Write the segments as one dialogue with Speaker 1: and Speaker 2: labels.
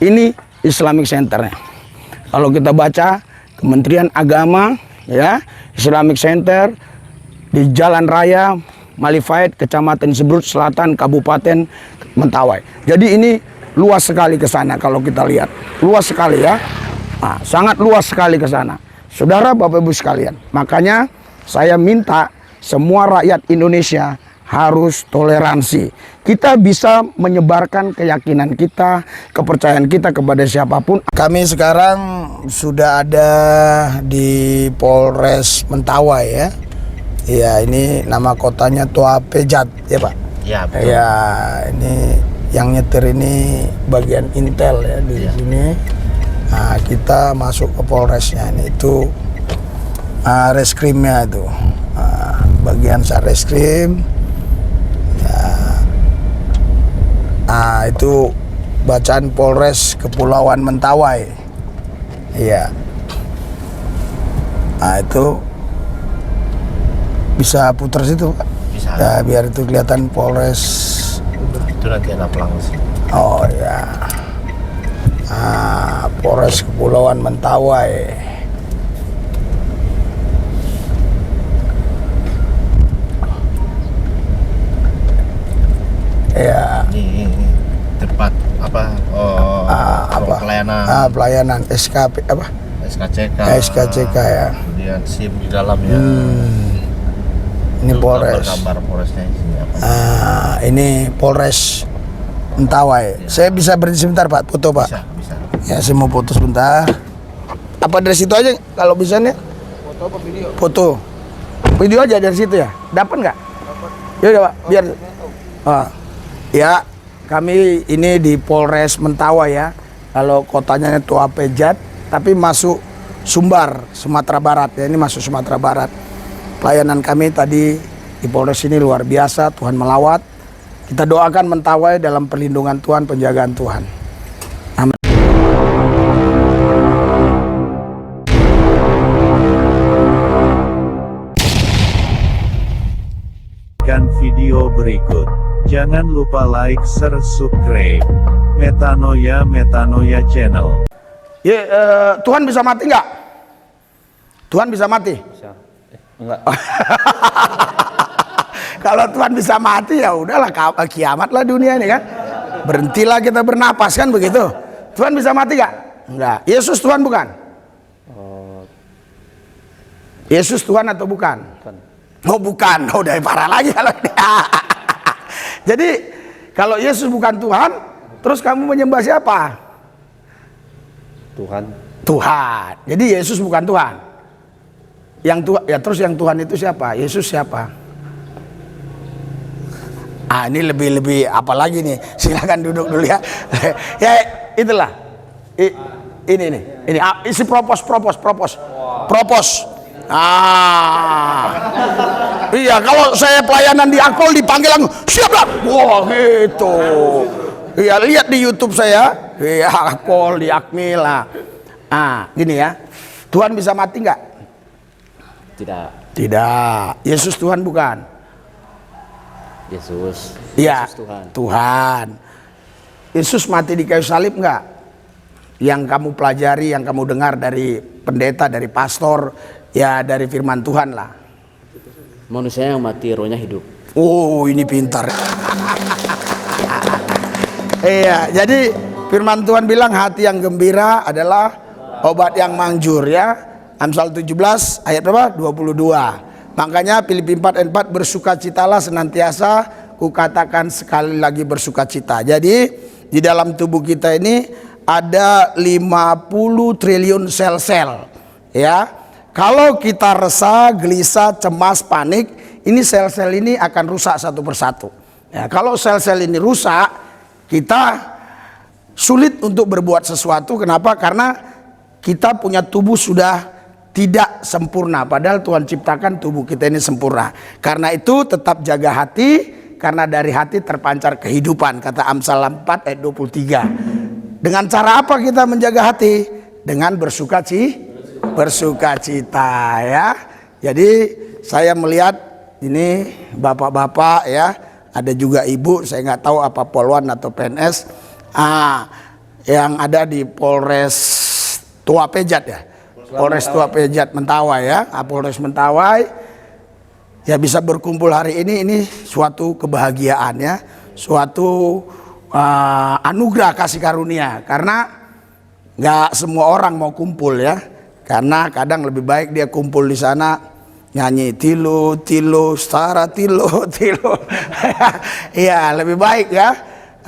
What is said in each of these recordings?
Speaker 1: Ini Islamic Centernya. Kalau kita baca Kementerian Agama, ya, Islamic Center di Jalan Raya Malifait, Kecamatan Seberut Selatan, Kabupaten Mentawai. Jadi ini luas sekali ke sana kalau kita lihat. Luas sekali ya. Nah, sangat luas sekali ke sana. Saudara, Bapak Ibu sekalian. Makanya saya minta semua rakyat Indonesia harus toleransi. Kita bisa menyebarkan keyakinan kita, kepercayaan kita kepada siapapun. Kami sekarang sudah ada di Polres Mentawai ya. Ya, ini nama kotanya Tua Pejat ya Pak.
Speaker 2: Ya, betul.
Speaker 1: Ya, ini yang nyetir ini bagian intel ya di sini. Nah, kita masuk ke Polresnya ini itu reskrimnya itu. Bagian Sareskrim. Ya. Nah, itu bacaan Polres Kepulauan Mentawai. Iya. Nah, itu bisa putar situ Pak?
Speaker 2: Bisa.
Speaker 1: Ya, biar itu kelihatan Polres.
Speaker 2: Itu nanti ada pelang sih.
Speaker 1: Oh ya. Polres Kepulauan Mentawai. Ya.
Speaker 2: Ini tempat apa?
Speaker 1: Apa?
Speaker 2: Pelayanan.
Speaker 1: Pelayanan SKP apa?
Speaker 2: SKCK.
Speaker 1: SKCK ya.
Speaker 2: Kemudian SIM di dalamnya.
Speaker 1: Ini Polres.
Speaker 2: Gambar Polresnya di sini apa?
Speaker 1: Ini Polres Mentawai. Saya bisa berhenti sebentar Pak, foto Pak.
Speaker 2: Bisa.
Speaker 1: Ya, saya mau foto sebentar. Apa dari situ aja kalau bisa nih?
Speaker 2: Foto apa video?
Speaker 1: Foto. Video aja dari situ ya. Dapat nggak?
Speaker 2: Dapat.
Speaker 1: Ya udah Pak, biar. Ya, kami ini di Polres Mentawai ya. Kalau kotanya Tua Pejat, tapi masuk Sumbar, Sumatera Barat ya. Ini masuk Sumatera Barat. Pelayanan kami tadi di Polres ini luar biasa. Tuhan melawat. Kita doakan Mentawai dalam perlindungan Tuhan, penjagaan Tuhan. Amin.
Speaker 3: Video berikut. Jangan lupa like, share, subscribe. Metanoia Channel.
Speaker 1: Ya, Tuhan bisa mati nggak? Tuhan bisa mati?
Speaker 2: Bisa. Enggak.
Speaker 1: Kalau Tuhan bisa mati ya udahlah, kiamat lah dunia ini kan. Berhentilah kita bernapas kan begitu. Tuhan bisa mati nggak? Enggak. Yesus Tuhan bukan? Yesus Tuhan atau bukan?
Speaker 2: Bukan.
Speaker 1: Oh bukan, oh udah parah lagi kalau Jadi kalau Yesus bukan Tuhan, terus kamu menyembah siapa?
Speaker 2: Tuhan.
Speaker 1: Tuhan. Jadi Yesus bukan Tuhan. Yang Tuhan ya, terus yang Tuhan itu siapa? Yesus siapa? Ini lebih apa lagi nih? Silakan duduk dulu ya. Ya itulah. Ini isi propos. Iya, kalau saya pelayanan di Akpol dipanggil langsung siap lah. Wah gitu. Iya, lihat di YouTube saya. Iya, Akpol di Akmil lah. Gini ya. Tuhan bisa mati nggak? Tidak. Yesus Tuhan bukan?
Speaker 2: Yesus.
Speaker 1: Iya.
Speaker 2: Yesus Tuhan.
Speaker 1: Tuhan. Yesus mati di kayu salib nggak? Yang kamu pelajari, yang kamu dengar dari pendeta, dari pastor, ya dari firman Tuhan lah.
Speaker 2: Manusia yang mati, rohnya hidup.
Speaker 1: Oh, ini pintar. Iya, jadi firman Tuhan bilang hati yang gembira adalah obat yang manjur ya. Amsal 17 ayat berapa? 22. Makanya Filipi 4 ayat 4, bersukacitalah senantiasa, kukatakan sekali lagi bersukacita. Jadi di dalam tubuh kita ini ada 50 triliun sel-sel ya. Kalau kita resah, gelisah, cemas, panik, ini sel-sel ini akan rusak satu persatu. Ya, kalau sel-sel ini rusak, kita sulit untuk berbuat sesuatu. Kenapa? Karena kita punya tubuh sudah tidak sempurna. Padahal Tuhan ciptakan tubuh kita ini sempurna. Karena itu tetap jaga hati, karena dari hati terpancar kehidupan. Kata Amsal 4 ayat 23. Dengan cara apa kita menjaga hati? Dengan bersukacita ya. Jadi saya melihat ini bapak-bapak ya, ada juga ibu, saya nggak tahu apa poluan atau PNS. yang ada di Polres Tua Pejat ya. Polres Tua Pejat Mentawai ya, Polres Mentawai. Ya bisa berkumpul hari ini suatu kebahagiaan ya, suatu anugerah kasih karunia, karena nggak semua orang mau kumpul ya, karena kadang lebih baik dia kumpul di sana nyanyi tilu tilu setara tilu tilu. Iya lebih baik ya.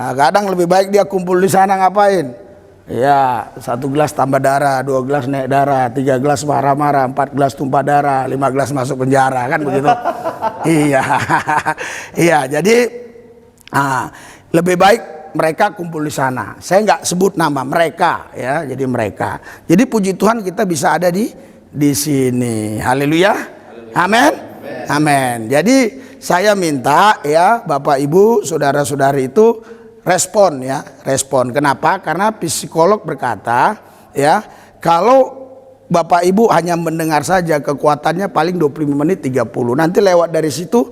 Speaker 1: Nah, kadang lebih baik dia kumpul di sana ngapain? Ya 1 gelas tambah darah, 2 gelas naik darah, 3 gelas marah-marah, 4 gelas tumpah darah, 5 gelas masuk penjara kan begitu. Iya, iya. Jadi lebih baik mereka kumpul di sana. Saya nggak sebut nama mereka ya, jadi mereka. Jadi puji Tuhan kita bisa ada di sini. Haleluya, amin, amin. Jadi saya minta ya Bapak Ibu, saudara-saudari itu respon ya, respon. Kenapa? Karena psikolog berkata ya, kalau Bapak Ibu hanya mendengar saja kekuatannya paling 25 menit 30. Nanti lewat dari situ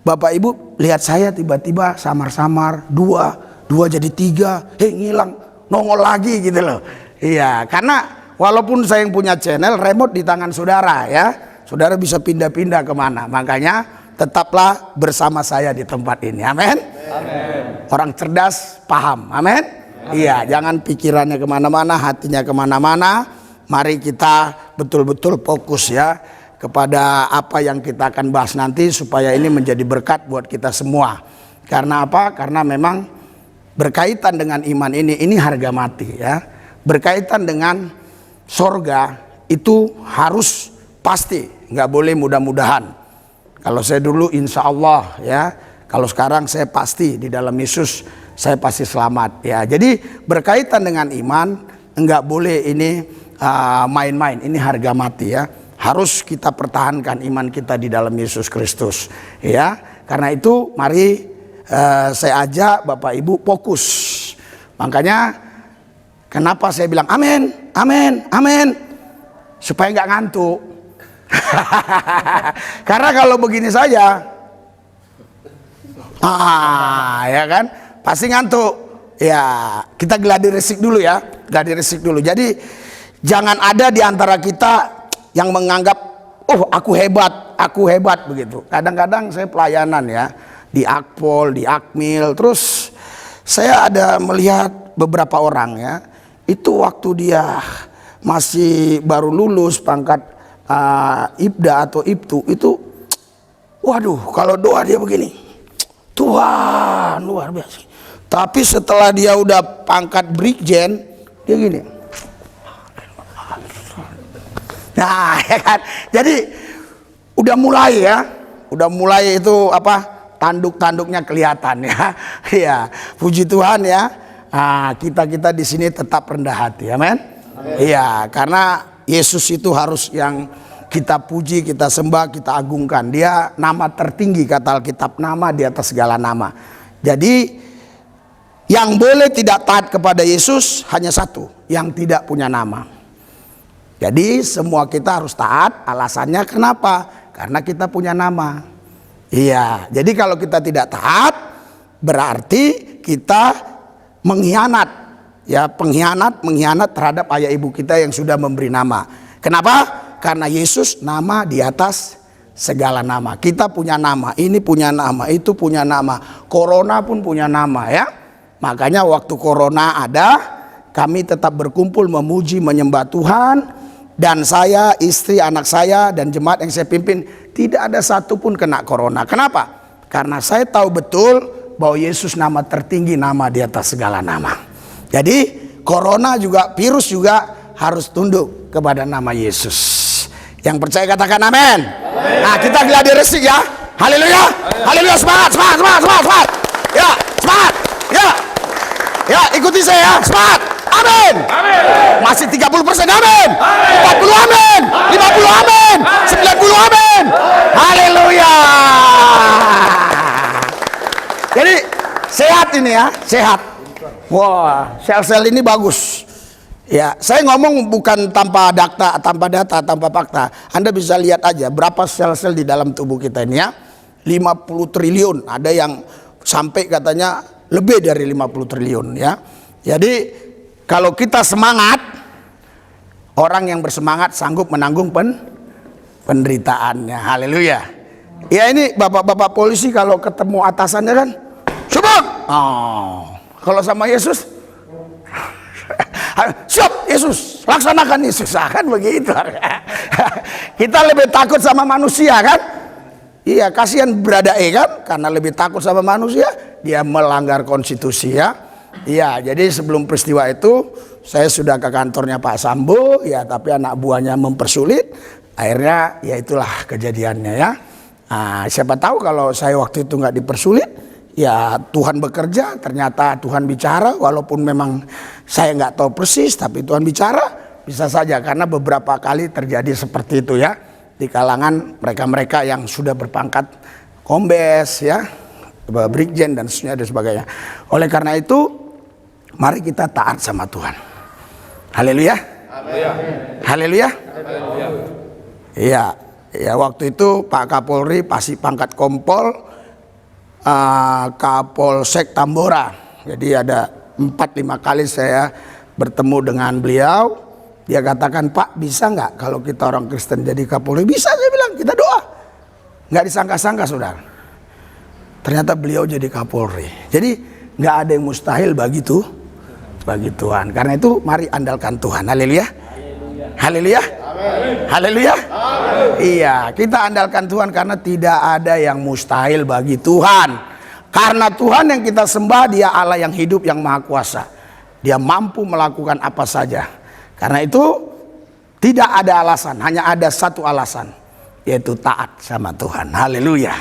Speaker 1: Bapak Ibu lihat saya tiba-tiba samar-samar 2 jadi 3, ngilang, nongol lagi gitu loh. Iya, karena walaupun saya yang punya channel, remote di tangan saudara ya. Saudara bisa pindah-pindah kemana. Makanya tetaplah bersama saya di tempat ini. Amin. Orang cerdas paham, amin. Iya, jangan pikirannya kemana-mana, hatinya kemana-mana. Mari kita betul-betul fokus ya kepada apa yang kita akan bahas nanti, supaya ini menjadi berkat buat kita semua. Karena apa? Karena memang berkaitan dengan iman ini harga mati ya. Berkaitan dengan sorga itu harus pasti, nggak boleh mudah-mudahan. Kalau saya dulu insya Allah ya. Kalau sekarang saya pasti di dalam Yesus saya pasti selamat ya. Jadi berkaitan dengan iman enggak boleh ini main-main. Ini harga mati ya. Harus kita pertahankan iman kita di dalam Yesus Kristus ya. Karena itu mari saya ajak Bapak Ibu fokus. Makanya kenapa saya bilang amin, amin, amin, supaya nggak ngantuk. Karena kalau begini saja ya kan pasti ngantuk ya. Kita gladi resik dulu ya, gladi resik dulu. Jadi jangan ada di antara kita yang menganggap oh aku hebat begitu. Kadang-kadang saya pelayanan ya di Akpol, di Akmil, terus saya ada melihat beberapa orang ya, itu waktu dia masih baru lulus pangkat Ibda atau Ibtu itu, waduh kalau doa dia begini, Tuhan luar biasa. Tapi setelah dia udah pangkat Brigjen, dia gini. Nah, ya kan. Jadi udah mulai ya, udah mulai itu apa? Tanduk-tanduknya kelihatan ya. Iya, puji Tuhan ya. Kita di sini tetap rendah hati, amin. Iya, karena Yesus itu harus yang kita puji, kita sembah, kita agungkan. Dia nama tertinggi kata Alkitab, nama di atas segala nama. Jadi yang boleh tidak taat kepada Yesus hanya satu, yang tidak punya nama. Jadi semua kita harus taat. Alasannya kenapa? Karena kita punya nama. Iya, jadi kalau kita tidak taat berarti kita mengkhianat. Ya, mengkhianat terhadap ayah ibu kita yang sudah memberi nama. Kenapa? Karena Yesus nama di atas segala nama. Kita punya nama, ini punya nama, itu punya nama. Corona pun punya nama ya. Makanya waktu corona ada, kami tetap berkumpul memuji, menyembah Tuhan. Dan saya, istri, anak saya, dan jemaat yang saya pimpin, tidak ada satupun kena corona. Kenapa? Karena saya tahu betul bahwa Yesus nama tertinggi, nama di atas segala nama. Jadi corona juga, virus juga harus tunduk kepada nama Yesus. Yang percaya katakan amin. Nah, kita gladi resik ya. Haleluya. Haleluya, semangat, semangat, semangat, semangat, semangat. Ya, semangat. Ya. Ya, ikuti saya ya. Semangat. Amin. Amin. Masih 30%, amin. 40 amin. 50 amin. 90 amin. Haleluya. Jadi sehat ini ya, sehat. Wah, sel-sel ini bagus. Ya, saya ngomong bukan tanpa data, tanpa fakta. Anda bisa lihat aja berapa sel-sel di dalam tubuh kita ini ya. 50 triliun, ada yang sampai katanya lebih dari 50 triliun ya. Jadi kalau kita semangat, orang yang bersemangat sanggup menanggung penderitaannya. Haleluya. Ya ini bapak-bapak polisi kalau ketemu atasannya kan, "Syukur." Oh, kalau sama Yesus, "Siap Yesus, laksanakan Yesus." Kan begitu. Kita lebih takut sama manusia kan? Iya, kasihan Bradae kan, karena lebih takut sama manusia, dia melanggar konstitusi ya. Iya, jadi sebelum peristiwa itu saya sudah ke kantornya Pak Sambo ya, tapi anak buahnya mempersulit. Akhirnya ya itulah kejadiannya ya. Nah, siapa tahu kalau saya waktu itu nggak dipersulit, ya Tuhan bekerja, ternyata Tuhan bicara, walaupun memang saya nggak tahu persis, tapi Tuhan bicara, bisa saja karena beberapa kali terjadi seperti itu ya di kalangan mereka-mereka yang sudah berpangkat kombes ya, brigjen dan sebagainya. Oleh karena itu, mari kita taat sama Tuhan. Haleluya. Haleluya. Iya, ya waktu itu Pak Kapolri pasti pangkat kompol, Kapolsek Tambora. Jadi ada 4-5 kali saya bertemu dengan beliau. Dia katakan, "Pak, bisa nggak kalau kita orang Kristen jadi Kapolri?" "Bisa," saya bilang, "kita doa." Nggak disangka-sangka saudara, ternyata beliau jadi Kapolri. Jadi nggak ada yang mustahil bagi Tuhan. Karena itu mari andalkan Tuhan. Haleluya. Haleluya. Haleluya. Iya, kita andalkan Tuhan karena tidak ada yang mustahil bagi Tuhan. Karena Tuhan yang kita sembah, Dia Allah yang hidup, yang maha kuasa. Dia mampu melakukan apa saja. Karena itu tidak ada alasan, hanya ada satu alasan, yaitu taat sama Tuhan. Haleluya.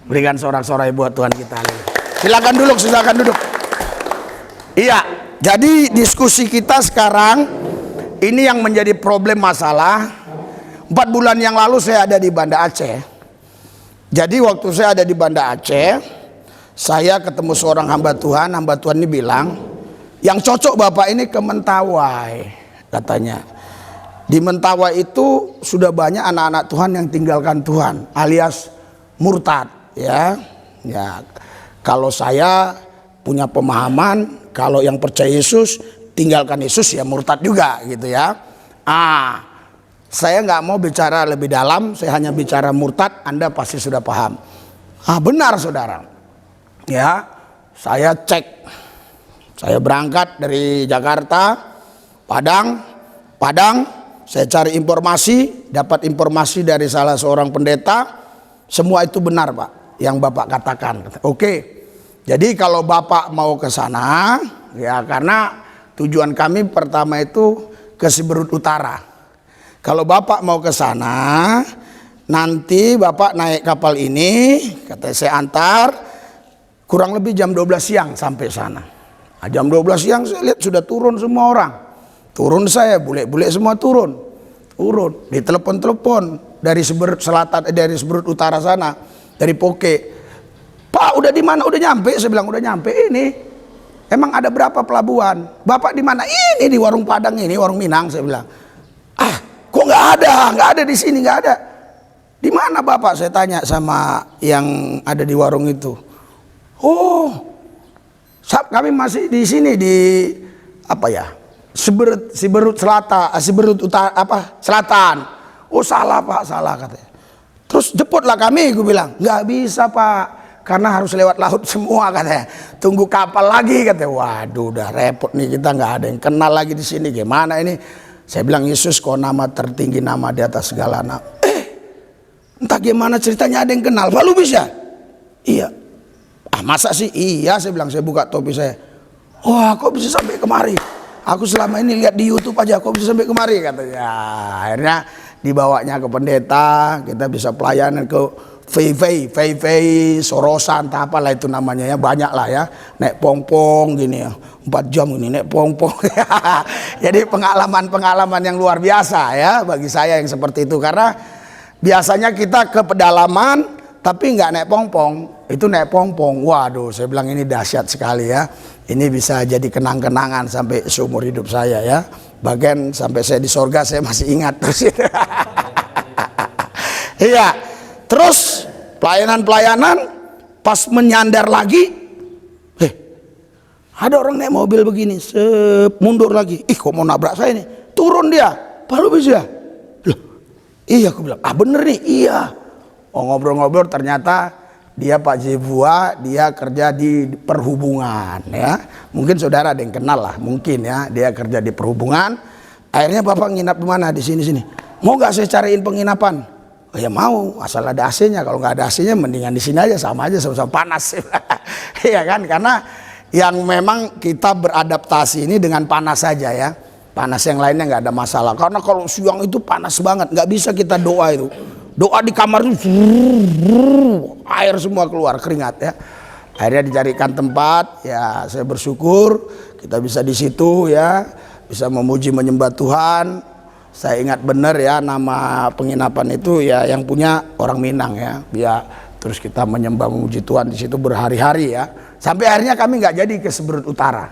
Speaker 1: Berikan sorak-sorai buat Tuhan kita. Silakan duduk, silakan duduk. Iya, jadi diskusi kita sekarang ini yang menjadi problem masalah. 4 bulan yang lalu saya ada di Banda Aceh. Jadi waktu saya ada di Banda Aceh, saya ketemu seorang hamba Tuhan ini bilang, "Yang cocok Bapak ini ke Mentawai," katanya. Di Mentawai itu sudah banyak anak-anak Tuhan yang tinggalkan Tuhan, alias murtad ya. Ya, kalau saya punya pemahaman, kalau yang percaya Yesus tinggalkan Yesus ya murtad juga gitu ya. Saya nggak mau bicara lebih dalam, saya hanya bicara murtad, Anda pasti sudah paham. Benar saudara. Ya, saya cek. Saya berangkat dari Jakarta, Padang, saya cari informasi, dapat informasi dari salah seorang pendeta, semua itu benar Pak, yang Bapak katakan. Oke, jadi kalau Bapak mau ke sana, ya karena tujuan kami pertama itu ke Siberut Utara. Kalau Bapak mau ke sana, nanti Bapak naik kapal ini, katanya saya antar, kurang lebih jam 12 siang sampai sana. Jam 12 siang saya lihat sudah turun semua orang. Turun saya, bule-bule semua turun, ditelepon dari Siberut Selatan, dari Siberut Utara sana, dari Poke. "Pak, udah di mana? Udah nyampe?" Saya bilang, "Udah nyampe ini." "Emang ada berapa pelabuhan?" "Bapak di mana?" "Ini di warung Padang ini, warung Minang." Saya bilang, "Kok nggak ada di sini, nggak ada." "Di mana Bapak?" Saya tanya sama yang ada di warung itu. "Oh, kami masih di sini di Siberut Selatan." "Oh salah Pak, salah," katanya. "Terus jemputlah kami," gue bilang. "Nggak bisa Pak, karena harus lewat laut semua," katanya. "Tunggu kapal lagi," katanya. Waduh, udah repot nih, kita nggak ada yang kenal lagi di sini. Gimana ini? Saya bilang, "Yesus kok nama tertinggi, nama di atas segala nama." Entah gimana ceritanya ada yang kenal. "Pak, lu bisa?" "Iya." "Masa sih?" "Iya," saya bilang. Saya buka topi saya. "Wah, kok bisa sampai kemari? Aku selama ini lihat di YouTube aja, kok bisa sampai kemari?" katanya. Akhirnya dibawanya ke pendeta, kita bisa pelayanan ke Fei Sorosan, tak apalah itu namanya ya, banyak lah ya, naik pongpong gini ya, 4 jam ini naik pongpong. Jadi pengalaman yang luar biasa ya bagi saya yang seperti itu, karena biasanya kita ke pedalaman tapi nggak naik pongpong, itu naik pongpong. Waduh, saya bilang ini dahsyat sekali ya. Ini bisa jadi kenang-kenangan sampai seumur hidup saya ya. Bahkan sampai saya di sorga saya masih ingat terus. Iya. Terus pelayanan pas menyandar lagi, Ada orang naik mobil begini, mundur lagi. Ih, kok mau nabrak saya nih? Turun dia, baru bisa. Loh, iya, aku bilang, bener nih, iya. Oh, ngobrol-ngobrol ternyata dia Pak Jebua, dia kerja di perhubungan ya. Mungkin saudara ada yang kenal lah, mungkin ya. Dia kerja di perhubungan. Akhirnya Bapak nginap di mana? Di sini. Mau nggak saya cariin penginapan? Oh, ya mau, asal ada AC-nya. Kalau nggak ada AC-nya, mendingan di sini aja, sama aja, sama-sama panas. Iya kan? Karena yang memang kita beradaptasi ini dengan panas saja ya. Panas yang lainnya nggak ada masalah. Karena kalau siang itu panas banget, nggak bisa kita doa itu. Doa di kamar itu air semua keluar, keringat ya. Akhirnya dicarikan tempat, ya saya bersyukur kita bisa di situ ya, bisa memuji menyembah Tuhan. Saya ingat benar ya, nama penginapan itu ya yang punya orang Minang ya. Biar terus kita menyembah memuji Tuhan di situ berhari-hari ya. Sampai akhirnya kami nggak jadi ke Seberut Utara.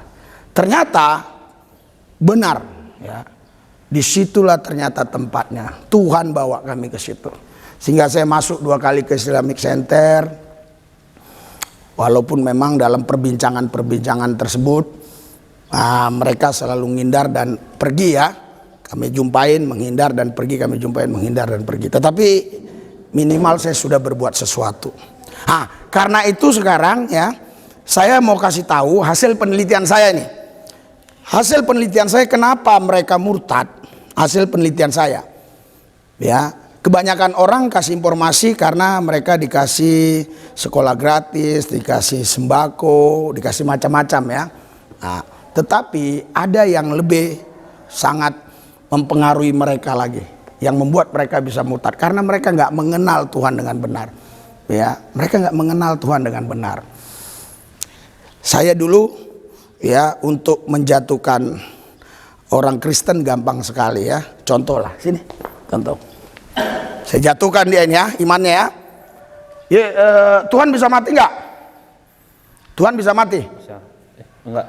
Speaker 1: Ternyata benar ya. Disitulah ternyata tempatnya. Tuhan bawa kami ke situ. Sehingga saya masuk 2 kali ke Islamic Center. Walaupun memang dalam perbincangan tersebut mereka selalu menghindar dan pergi ya. Kami jumpain, menghindar dan pergi, kami jumpain, menghindar dan pergi. Tetapi minimal saya sudah berbuat sesuatu. Karena itu sekarang ya, saya mau kasih tahu hasil penelitian saya nih. Hasil penelitian saya kenapa mereka murtad. Hasil penelitian saya. Ya, kebanyakan orang kasih informasi karena mereka dikasih sekolah gratis, dikasih sembako, dikasih macam-macam ya. Tetapi ada yang lebih sangat mempengaruhi mereka lagi, yang membuat mereka bisa murtad karena mereka nggak mengenal Tuhan dengan benar. Ya, mereka nggak mengenal Tuhan dengan benar. Saya dulu ya untuk menjatuhkan orang Kristen gampang sekali ya. Contoh lah, sini, contoh. Saya jatuhkan dia ini ya, imannya ya. Tuhan bisa mati nggak? Tuhan bisa mati?
Speaker 2: Bisa. Enggak.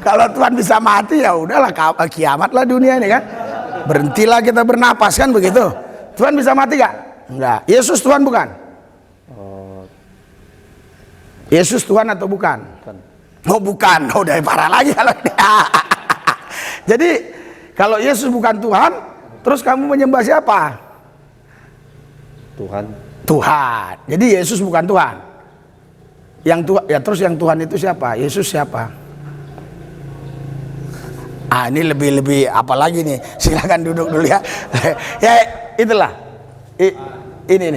Speaker 1: Kalau Tuhan bisa mati ya udahlah, kiamatlah dunia ini kan. Berhentilah kita bernapas kan begitu. Tuhan bisa mati nggak? Enggak. Yesus Tuhan bukan? Yesus Tuhan atau bukan?
Speaker 2: Bukan.
Speaker 1: Oh bukan, udah parah lagi kalau jadi kalau Yesus bukan Tuhan, terus kamu menyembah siapa?
Speaker 2: Tuhan.
Speaker 1: Tuhan. Jadi Yesus bukan Tuhan. Yang Tuhan ya, terus yang Tuhan itu siapa? Yesus siapa? Ini lebih apa lagi nih? Silakan duduk dulu ya. Ya itulah. Ini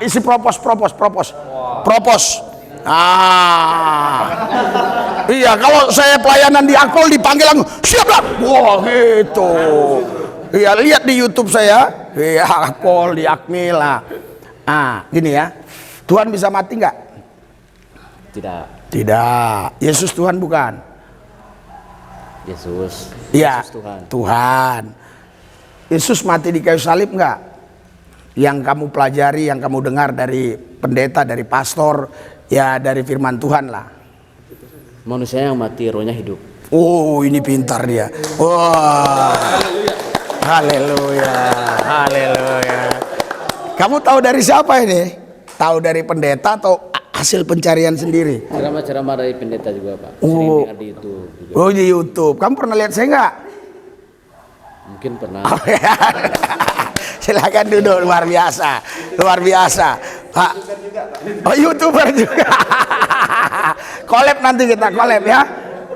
Speaker 1: isi propos. Iya, kalau saya pelayanan di Akpol dipanggil langsung siap lah. Wah gitu. Iya, lihat di YouTube saya. Iya, Akpol di Akmil lah. Gini ya. Tuhan bisa mati nggak? Tidak. Yesus Tuhan bukan?
Speaker 2: Yesus.
Speaker 1: Iya.
Speaker 2: Yesus
Speaker 1: Tuhan. Yesus mati di kayu salib nggak? Yang kamu pelajari, yang kamu dengar dari pendeta, dari pastor, ya dari firman Tuhan lah.
Speaker 2: Manusia yang mati, rohnya hidup.
Speaker 1: Oh, ini pintar dia. Wah. Haleluya. Kamu tahu dari siapa ini? Tahu dari pendeta atau hasil pencarian sendiri?
Speaker 2: Ceramah-ceramah dari pendeta juga, Pak. Sering dengar di YouTube juga.
Speaker 1: Oh, di YouTube. Kamu pernah lihat saya nggak?
Speaker 2: Mungkin pernah.
Speaker 1: Silakan duduk, luar biasa. Pak. Oh, YouTuber juga. Collab nanti kita collab ya.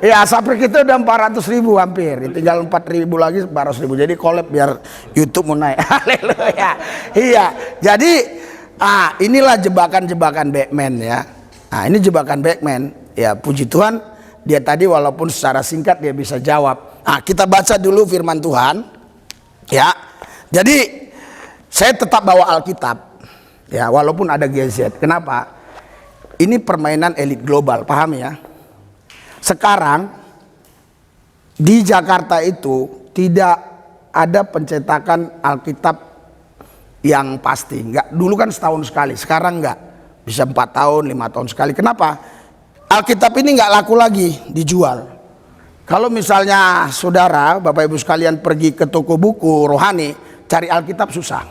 Speaker 1: Ya, subscribe kita udah 400.000 hampir. Tinggal 4.000 lagi 400.000. Jadi collab biar YouTube mau naik. Haleluya. Iya. Jadi inilah jebakan Batman ya. Ini jebakan Batman. Ya, puji Tuhan, dia tadi walaupun secara singkat dia bisa jawab. Kita baca dulu firman Tuhan. Ya. Jadi saya tetap bawa Alkitab. Ya, walaupun ada gadget. Kenapa? Ini permainan elit global, paham ya? Sekarang di Jakarta itu tidak ada pencetakan Alkitab yang pasti. Enggak, dulu kan setahun sekali, sekarang enggak. Bisa 4 tahun, 5 tahun sekali. Kenapa? Alkitab ini enggak laku lagi dijual. Kalau misalnya saudara, Bapak Ibu sekalian pergi ke toko buku rohani, cari Alkitab susah.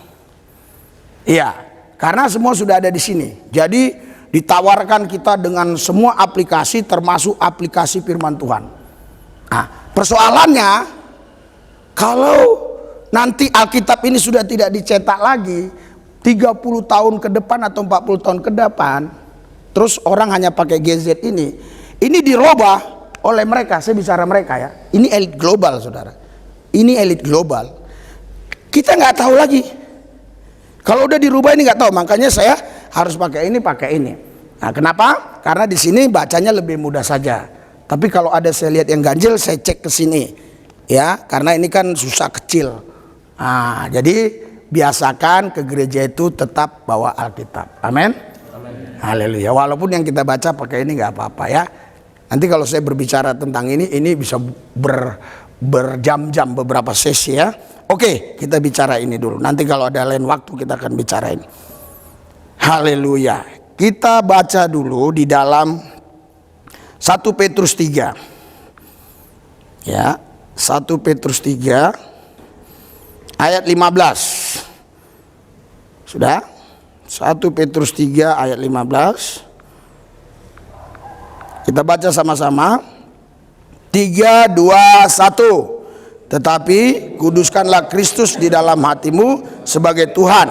Speaker 1: Iya, karena semua sudah ada di sini. Jadi ditawarkan kita dengan semua aplikasi termasuk aplikasi firman Tuhan. Nah, persoalannya kalau nanti Alkitab ini sudah tidak dicetak lagi 30 tahun ke depan atau 40 tahun ke depan, terus orang hanya pakai gadget ini dirubah oleh mereka. Saya bicara mereka ya, ini elit global saudara, ini elit global. Kita nggak tahu lagi. Kalau udah dirubah ini nggak tahu, makanya saya harus pakai ini. Nah, kenapa? Karena di sini bacanya lebih mudah saja. Tapi kalau ada saya lihat yang ganjil, saya cek ke sini, ya, karena ini kan susah kecil. Nah, jadi biasakan ke gereja itu tetap bawa Alkitab. Amin. Haleluya. Walaupun yang kita baca pakai ini nggak apa-apa ya. Nanti kalau saya berbicara tentang ini bisa berjam-jam beberapa sesi ya. Oke, kita bicara ini dulu. Nanti kalau ada lain waktu kita akan bicara ini. Haleluya. Kita baca dulu di dalam 1 Petrus 3. Ya, 1 Petrus 3 ayat 15. Sudah? 1 Petrus 3 ayat 15. Kita baca sama-sama. 3, 2, 1. Tetapi kuduskanlah Kristus di dalam hatimu sebagai Tuhan,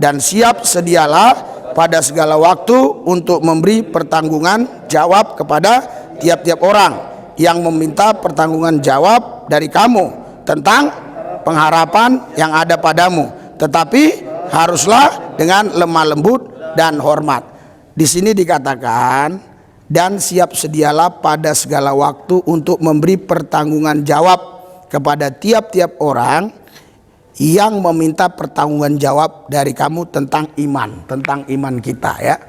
Speaker 1: dan siap sedialah pada segala waktu untuk memberi pertanggungan jawab kepada tiap-tiap orang yang meminta pertanggungan jawab dari kamu tentang pengharapan yang ada padamu. Tetapi haruslah dengan lemah lembut dan hormat. Di sini dikatakan, dan siap sedialah pada segala waktu untuk memberi pertanggungan jawab kepada tiap-tiap orang yang meminta pertanggungan jawab dari kamu tentang iman kita ya.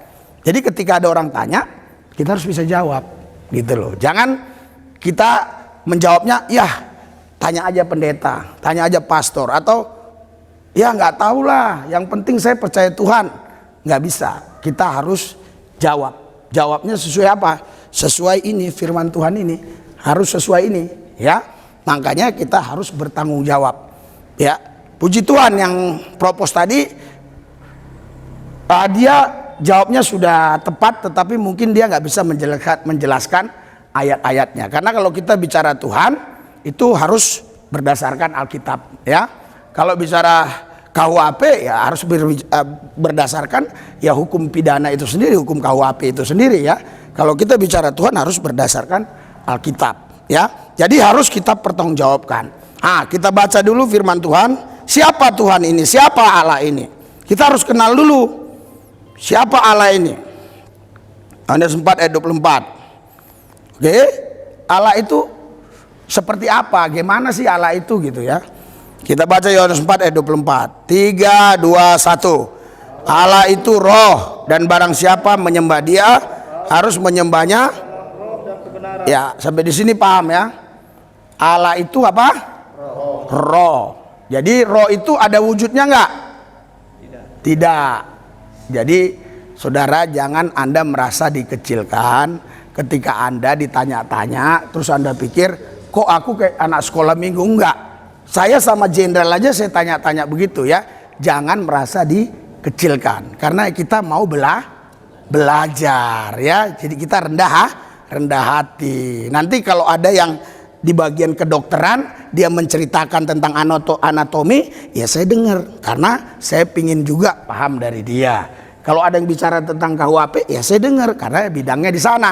Speaker 1: Jadi ketika ada orang tanya, kita harus bisa jawab gitu loh. Jangan kita menjawabnya, ya tanya aja pendeta, tanya aja pastor, atau ya nggak tahu lah, yang penting saya percaya Tuhan. Nggak bisa, kita harus jawab. Jawabnya sesuai apa? Sesuai ini firman Tuhan ini, harus sesuai ini ya. Makanya kita harus bertanggung jawab ya. Puji Tuhan yang propos tadi, dia jawabnya sudah tepat, tetapi mungkin dia nggak bisa menjelaskan ayat-ayatnya. Karena kalau kita bicara Tuhan itu harus berdasarkan Alkitab ya. Kalau bicara KUHP ya harus berdasarkan ya hukum pidana itu sendiri, hukum KUHP itu sendiri ya. Kalau kita bicara Tuhan harus berdasarkan Alkitab ya. Jadi harus kita pertanggungjawabkan. Kita baca dulu firman Tuhan. Siapa Tuhan ini? Siapa Allah ini? Kita harus kenal dulu siapa Allah ini. Yohanes 4 ayat 24. Oke, Allah itu seperti apa? Gimana sih Allah itu gitu ya? Kita baca Yohanes 4 ayat 24. 3, 2, 1. Allah itu roh, dan barang siapa menyembah dia harus menyembahnya. Ya, sampai di sini paham ya? Allah itu apa? Roh. Jadi roh itu ada wujudnya enggak? Tidak. Jadi saudara, jangan Anda merasa dikecilkan ketika Anda ditanya-tanya, terus Anda pikir, kok aku kayak anak sekolah minggu? Enggak. Saya sama jenderal aja saya tanya-tanya begitu ya. Jangan merasa dikecilkan, karena kita mau belajar ya. Jadi kita rendah hati. Nanti kalau ada yang di bagian kedokteran dia menceritakan tentang anatomi, ya saya dengar karena saya pingin juga paham dari dia. Kalau ada yang bicara tentang KUHP, ya saya dengar karena bidangnya di sana.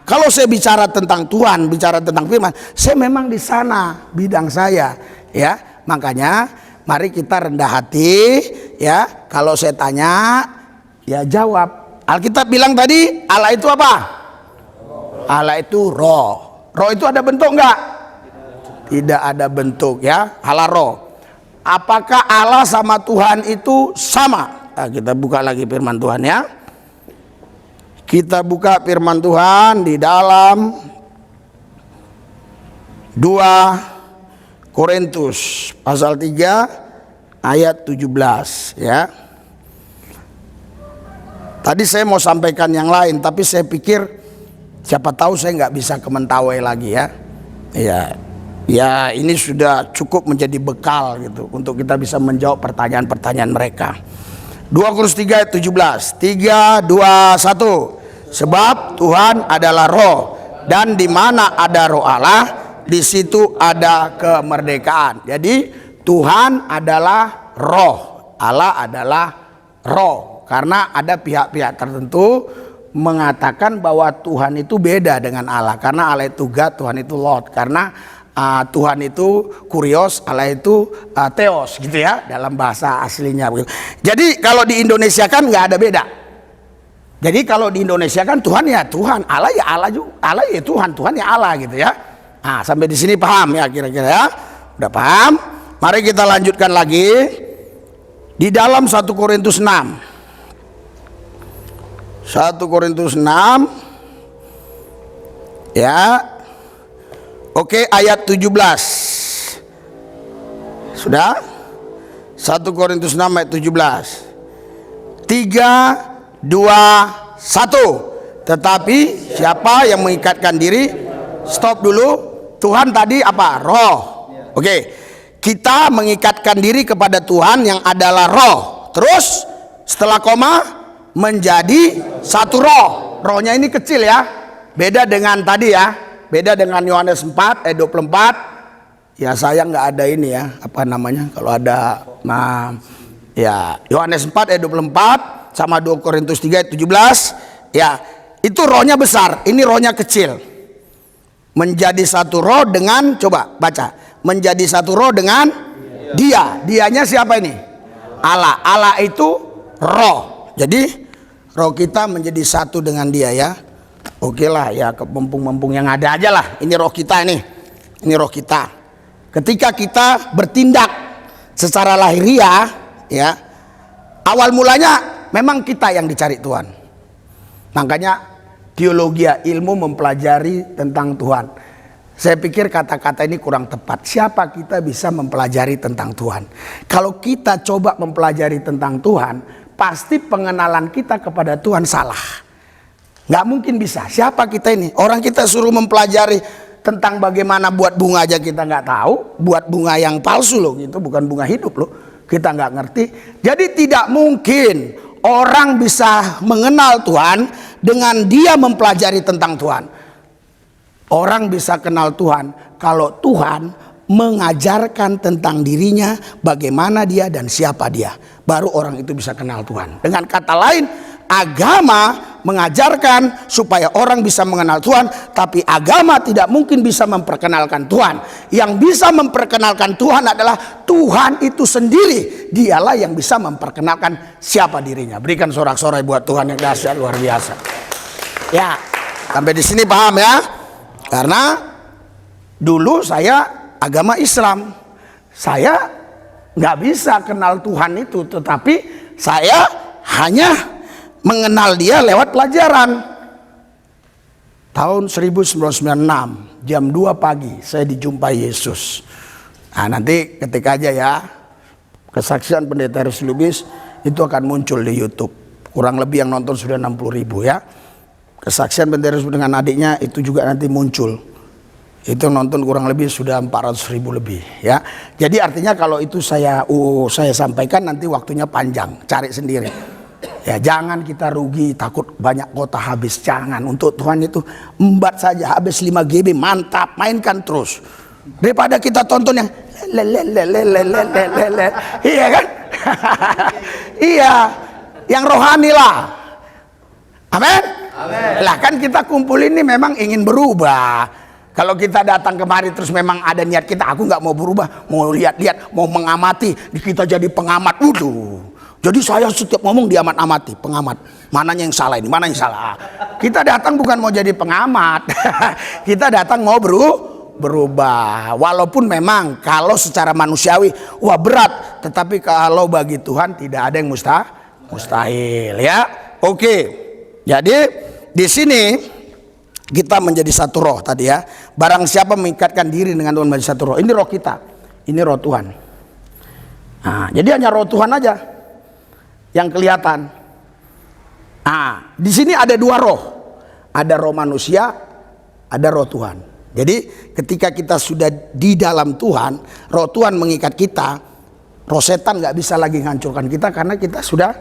Speaker 1: Kalau saya bicara tentang Tuhan, bicara tentang firman, saya memang di sana bidang saya ya. Makanya mari kita rendah hati ya. Kalau saya tanya ya jawab. Alkitab bilang tadi Allah itu apa? Allah itu roh. Roh itu ada bentuk enggak? Tidak ada bentuk ya. Allah roh. Apakah Allah sama Tuhan itu sama? Kita buka lagi firman Tuhan ya. Kita buka firman Tuhan di dalam 2 Korintus pasal 3 ayat 17 ya. Tadi saya mau sampaikan yang lain, tapi saya pikir siapa tahu saya nggak bisa ke Mentawai lagi ya. Ya ini sudah cukup menjadi bekal gitu untuk kita bisa menjawab pertanyaan-pertanyaan mereka. 2 Korintus 3 ayat 17. 3, 2, 1. Sebab Tuhan adalah roh, dan di mana ada roh Allah, di situ ada kemerdekaan. Jadi Tuhan adalah roh, Allah adalah roh. Karena ada pihak-pihak tertentu mengatakan bahwa Tuhan itu beda dengan Allah. Karena Allah itu God, Tuhan itu Lord. Karena Tuhan itu kurios, Allah itu theos gitu ya dalam bahasa aslinya. Jadi kalau di Indonesia kan nggak ada beda. Jadi kalau di Indonesia kan Tuhan ya Tuhan, Allah ya Allah juga, Allah ya Tuhan, Tuhan ya Allah gitu ya. Nah, sampai di sini paham ya kira-kira ya? Udah paham? Mari kita lanjutkan lagi di dalam 1 Korintus 6. 1 Korintus 6 ya. Oke, ayat 17. Sudah? 1 Korintus 6 ayat 17. 3, 2, 1. Tetapi siapa yang mengikatkan diri? Stop dulu. Tuhan tadi apa? Roh. Oke. Kita mengikatkan diri kepada Tuhan yang adalah roh. Terus setelah koma menjadi satu roh. Rohnya ini kecil ya. Beda dengan tadi ya. Beda dengan Yohanes 4 ayat 24. Ya saya nggak ada ini ya. Apa namanya? Kalau ada ya Yohanes 4 ayat 24 sama 2 Korintus 3 ayat 17. Ya, itu rohnya besar. Ini rohnya kecil. Menjadi satu roh dengan, coba baca. Menjadi satu roh dengan dia. Dianya siapa ini? Allah. Allah itu roh. Jadi roh kita menjadi satu dengan dia ya. Oke lah ya, kepempung-pempung yang ada aja lah. Ini roh kita ini. Ini roh kita. Ketika kita bertindak secara lahiriah ya, awal mulanya memang kita yang dicari Tuhan. Makanya teologi ilmu mempelajari tentang Tuhan. Saya pikir kata-kata ini kurang tepat. Siapa kita bisa mempelajari tentang Tuhan? Kalau kita coba mempelajari tentang Tuhan, pasti pengenalan kita kepada Tuhan salah. Nggak mungkin bisa. Siapa kita ini? Orang kita suruh mempelajari tentang bagaimana buat bunga aja kita nggak tahu. Buat bunga yang palsu loh, itu bukan bunga hidup loh. Kita nggak ngerti. Jadi tidak mungkin orang bisa mengenal Tuhan dengan dia mempelajari tentang Tuhan. Orang bisa kenal Tuhan kalau Tuhan mengajarkan tentang dirinya, bagaimana dia dan siapa dia. Baru orang itu bisa kenal Tuhan. Dengan kata lain, agama mengajarkan supaya orang bisa mengenal Tuhan, tapi agama tidak mungkin bisa memperkenalkan Tuhan. Yang bisa memperkenalkan Tuhan adalah Tuhan itu sendiri. Dialah yang bisa memperkenalkan siapa dirinya. Berikan sorak-sorai buat Tuhan yang dahsyat luar biasa. Ya, sampai di sini paham ya? Karena dulu saya agama Islam, saya nggak bisa kenal Tuhan itu, tetapi saya hanya mengenal dia lewat pelajaran. Tahun 1996 jam 2 pagi saya dijumpai Yesus. Nah, nanti ketik aja ya, kesaksian Pendeta Aris Lubis itu akan muncul di YouTube. Kurang lebih yang nonton sudah 60.000 ya. Kesaksian Pendeta Aris dengan adiknya itu juga nanti muncul. Itu nonton kurang lebih sudah 400.000 lebih ya. Jadi artinya kalau itu saya sampaikan nanti waktunya panjang, cari sendiri. Ya, jangan kita rugi takut banyak kota habis. Jangan, untuk Tuhan itu embat saja, habis 5 GB mantap, mainkan terus. Daripada kita tonton yang iya kan? Iya, yang rohani lah. Amin. Lah kan kita kumpul ini memang ingin berubah. Kalau kita datang kemari terus memang ada niat kita, aku nggak mau berubah, mau lihat-lihat, mau mengamati, kita jadi pengamat. Jadi saya setiap ngomong diamat-amati, pengamat. Mananya yang salah ini, mana yang salah. Kita datang bukan mau jadi pengamat. Kita datang mau berubah. Walaupun memang kalau secara manusiawi, wah berat. Tetapi kalau bagi Tuhan tidak ada yang mustahil ya. Oke. Jadi di sini kita menjadi satu roh tadi ya. Barang siapa mengikatkan diri dengan Tuhan menjadi satu roh. Ini roh kita. Ini roh Tuhan. Nah, jadi hanya roh Tuhan aja yang kelihatan. Nah, di sini ada 2 roh. Ada roh manusia, ada roh Tuhan. Jadi ketika kita sudah di dalam Tuhan, roh Tuhan mengikat kita, roh setan nggak bisa lagi menghancurkan kita karena kita sudah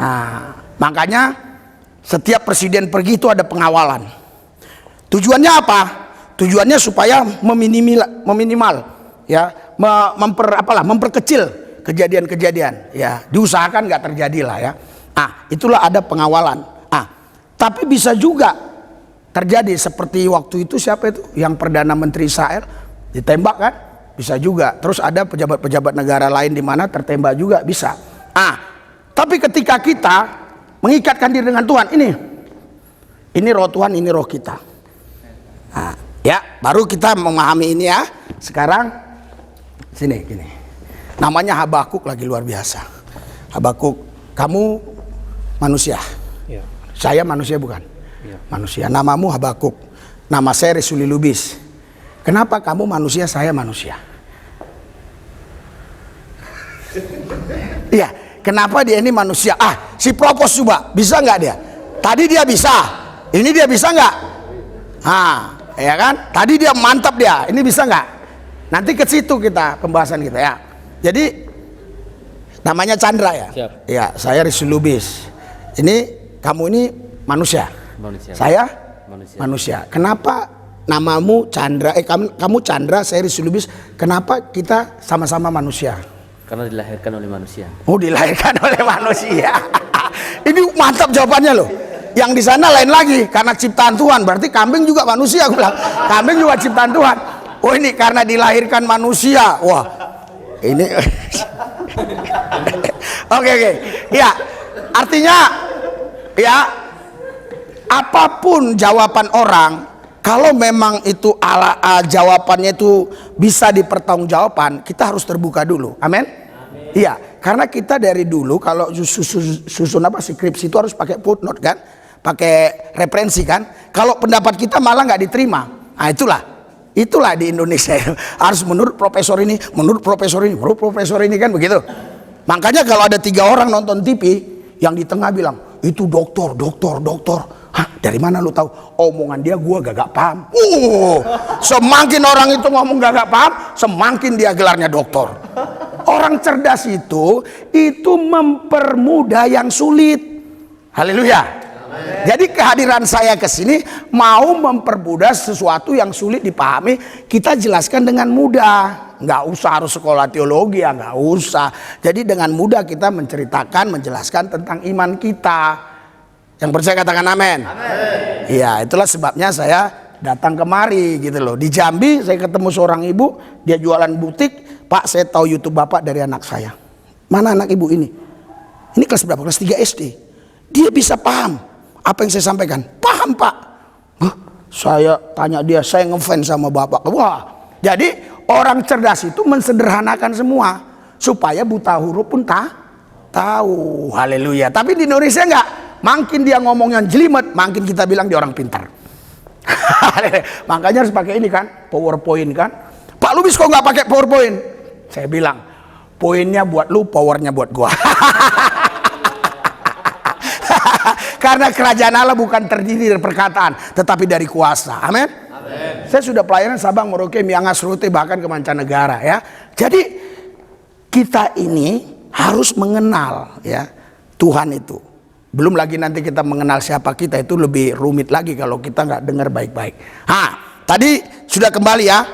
Speaker 1: Nah, makanya setiap presiden pergi itu ada pengawalan. Tujuannya apa? Tujuannya supaya meminimal ya, memperkecil kejadian-kejadian ya, diusahakan nggak terjadi lah ya. Itulah ada pengawalan. Tapi bisa juga terjadi seperti waktu itu, siapa itu yang Perdana Menteri Israel ditembak kan, bisa juga. Terus ada pejabat-pejabat negara lain di mana tertembak juga, bisa. Tapi ketika kita mengikatkan diri dengan Tuhan, ini roh Tuhan, ini roh kita. Ya, baru kita memahami ini ya. Sekarang sini gini. Namanya Habakuk, lagi luar biasa. Habakuk, kamu manusia.
Speaker 2: Ya.
Speaker 1: Saya manusia bukan?
Speaker 2: Ya.
Speaker 1: Manusia. Namamu Habakuk. Nama saya Resuli Lubis. Kenapa kamu manusia, saya manusia? Iya, kenapa dia ini manusia? Si propos coba, bisa nggak dia? Tadi dia bisa, ini dia bisa nggak? Ya kan? Tadi dia mantap dia, ini bisa nggak? Nanti ke situ kita pembahasan kita ya. Jadi namanya Chandra ya?
Speaker 2: Siap.
Speaker 1: Ya, saya Resuli Lubis. Ini kamu ini manusia. Saya manusia. Kenapa namamu Chandra? Kamu Chandra, saya Resuli Lubis. Kenapa kita sama-sama manusia?
Speaker 2: Karena dilahirkan oleh manusia.
Speaker 1: Oh, dilahirkan oleh manusia. Ini mantap jawabannya loh. Yang di sana lain lagi, karena ciptaan Tuhan. Berarti kambing juga manusia, aku bilang. Kambing juga ciptaan Tuhan. Oh, ini karena dilahirkan manusia. Wah, ini. Oke. Ya, artinya ya, apapun jawaban orang, kalau memang itu jawabannya itu bisa dipertanggungjawabkan, kita harus terbuka dulu. Amin. Iya, karena kita dari dulu kalau susun skripsi itu harus pakai footnote kan, pakai referensi kan. Kalau pendapat kita malah nggak diterima. Itulah di Indonesia harus menurut profesor ini, menurut profesor ini, menurut profesor ini kan begitu. Makanya kalau ada 3 orang nonton TV, yang di tengah bilang itu doktor. Dari mana lu tahu? Omongan dia gua gak paham. Semakin orang itu ngomong gak paham, semakin dia gelarnya doktor. Orang cerdas itu mempermudah yang sulit. Haleluya. Jadi kehadiran saya ke sini mau mempermudah sesuatu yang sulit dipahami, kita jelaskan dengan mudah. Nggak usah harus sekolah teologi ya, nggak usah. Jadi dengan mudah kita menceritakan, menjelaskan tentang iman kita. Yang percaya katakan amin. Iya, itulah sebabnya saya datang kemari gitu loh. Di Jambi saya ketemu seorang ibu, dia jualan butik. Pak, saya tahu YouTube Bapak dari anak saya. Mana anak ibu ini? Ini kelas berapa? Kelas 3 SD. Dia bisa paham apa yang saya sampaikan. Paham, Pak. Saya tanya dia, saya ngefans sama Bapak. Wah, jadi orang cerdas itu mensederhanakan semua supaya buta huruf pun tahu. Haleluya. Tapi di Indonesia enggak. Makin dia ngomongnya jelimet, makin kita bilang dia orang pintar. Makanya harus pakai ini kan, PowerPoint kan. Pak Lubis kok nggak pakai PowerPoint? Saya bilang, poinnya buat lu, powernya buat gua. Karena kerajaan Allah bukan terdiri dari perkataan, tetapi dari kuasa. Amin. Saya sudah pelayanan Sabang, Merauke, Miangas, Rute, bahkan ke mancanegara ya. Jadi kita ini harus mengenal ya Tuhan itu. Belum lagi nanti kita mengenal siapa kita, itu lebih rumit lagi kalau kita nggak dengar baik-baik. Tadi sudah kembali ya.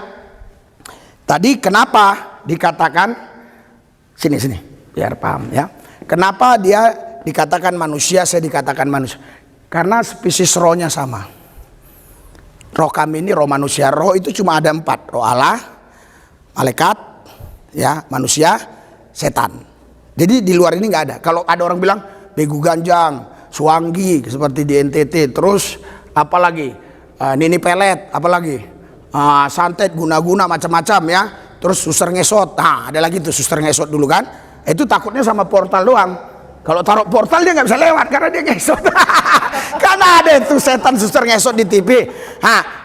Speaker 1: Tadi kenapa dikatakan sini biar paham ya. Kenapa dia dikatakan manusia, saya dikatakan manusia? Karena spesies rohnya sama. Roh kami ini roh manusia. Roh itu cuma ada 4. Roh Allah, malaikat, ya, manusia, setan. Jadi di luar ini nggak ada. Kalau ada orang bilang begu ganjang, suanggi seperti di NTT, terus apalagi nini pelet, apalagi santet, guna-guna macam-macam ya. Terus suster ngesot. Ada lagi tuh suster ngesot dulu kan. Itu takutnya sama portal doang. Kalau taruh portal dia nggak bisa lewat karena dia ngesot. Karena ada itu setan suster ngesot di TV.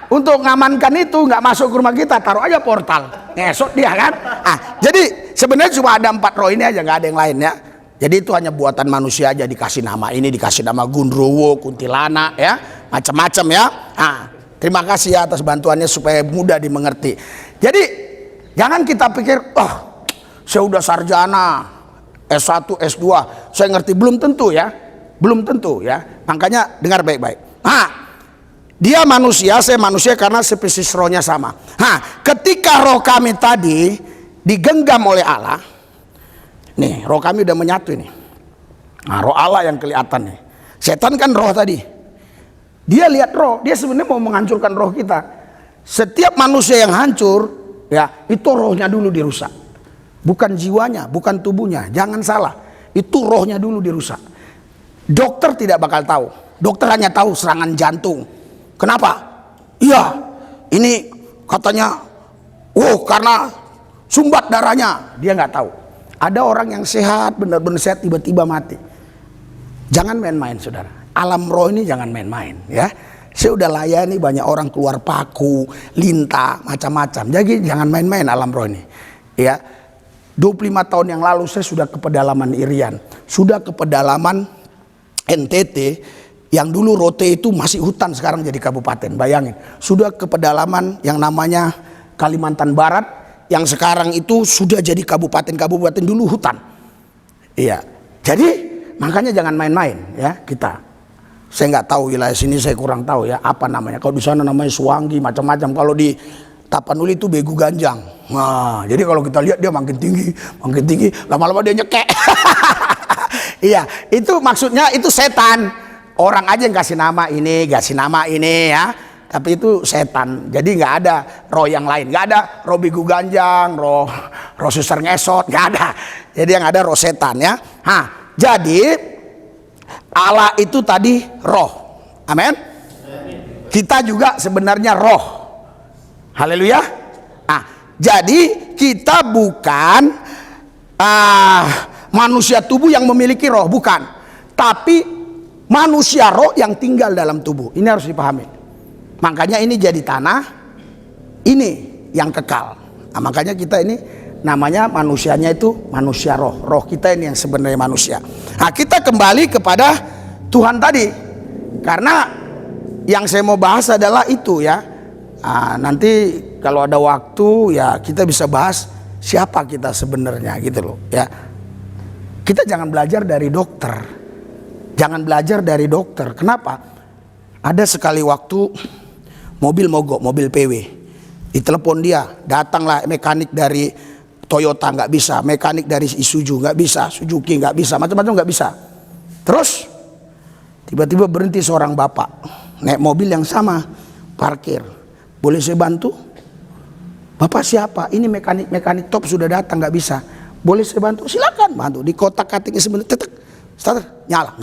Speaker 1: Untuk ngamankan itu nggak masuk ke rumah kita, taruh aja portal, ngesot dia kan. Jadi sebenarnya cuma ada 4 roh ini aja, nggak ada yang lain ya. Jadi itu hanya buatan manusia aja, dikasih nama ini, dikasih nama Gundrowo, kuntilanak ya, macam-macam ya. Terima kasih ya atas bantuannya supaya mudah dimengerti. Jadi jangan kita pikir, saya udah sarjana S1, S2, saya ngerti, belum tentu ya. Belum tentu ya. Makanya dengar baik-baik. Dia manusia, saya manusia karena spesies rohnya sama. Ketika roh kami tadi digenggam oleh Allah, nih roh kami udah menyatu ini. Roh Allah yang kelihatan nih. Setan kan roh tadi. Dia lihat roh, dia sebenarnya mau menghancurkan roh kita. Setiap manusia yang hancur, ya itu rohnya dulu dirusak. Bukan jiwanya, bukan tubuhnya. Jangan salah, itu rohnya dulu dirusak. Dokter tidak bakal tahu. Dokter hanya tahu serangan jantung. Kenapa? Iya, ini katanya, karena sumbat darahnya. Dia nggak tahu. Ada orang yang sehat, benar-benar sehat, tiba-tiba mati. Jangan main-main, saudara. Alam roh ini jangan main-main, ya. Saya udah layani banyak orang keluar paku, lintah, macam-macam. Jadi jangan main-main alam roh ini, ya. 25 tahun yang lalu saya sudah ke pedalaman Irian, sudah ke pedalaman NTT. Yang dulu Rote itu masih hutan, sekarang jadi kabupaten. Bayangin, sudah ke pedalaman yang namanya Kalimantan Barat, yang sekarang itu sudah jadi kabupaten dulu hutan. Iya, jadi makanya jangan main-main ya kita. Saya nggak tahu wilayah sini, saya kurang tahu ya apa namanya. Kalau di sana namanya Suwangi, macam-macam. Kalau di Tapanuli itu Begu Ganjang. Nah, jadi kalau kita lihat dia makin tinggi, lama-lama dia nyekek. Iya, itu maksudnya itu setan. Orang aja yang kasih nama ini ya, tapi itu setan. Jadi nggak ada roh yang lain, nggak ada roh Begu Ganjang, roh suster ngesot, nggak ada. Jadi yang ada roh setan ya. Jadi Allah itu tadi roh, amin. Kita juga sebenarnya roh, haleluya. Jadi kita bukan manusia tubuh yang memiliki roh, bukan, tapi manusia roh yang tinggal dalam tubuh. Ini harus dipahami. Makanya ini jadi tanah, ini yang kekal. Makanya kita ini namanya manusianya itu manusia roh. Roh kita ini yang sebenarnya manusia. Kita kembali kepada Tuhan tadi. Karena yang saya mau bahas adalah itu ya. Nanti kalau ada waktu ya kita bisa bahas siapa kita sebenarnya gitu loh ya. Kita jangan belajar dari dokter. Jangan belajar dari dokter. Kenapa? Ada sekali waktu mobil mogok, mobil PW. Ditelepon dia, datanglah mekanik dari Toyota nggak bisa, mekanik dari Isuzu nggak bisa, Suzuki nggak bisa, macam-macam nggak bisa. Terus tiba-tiba berhenti seorang bapak, naik mobil yang sama, parkir. Boleh saya bantu? Bapak siapa? Ini mekanik top sudah datang nggak bisa. Boleh saya bantu? Silakan bantu. Di kotak-katiknya sebenarnya tetek. Starter, nyala.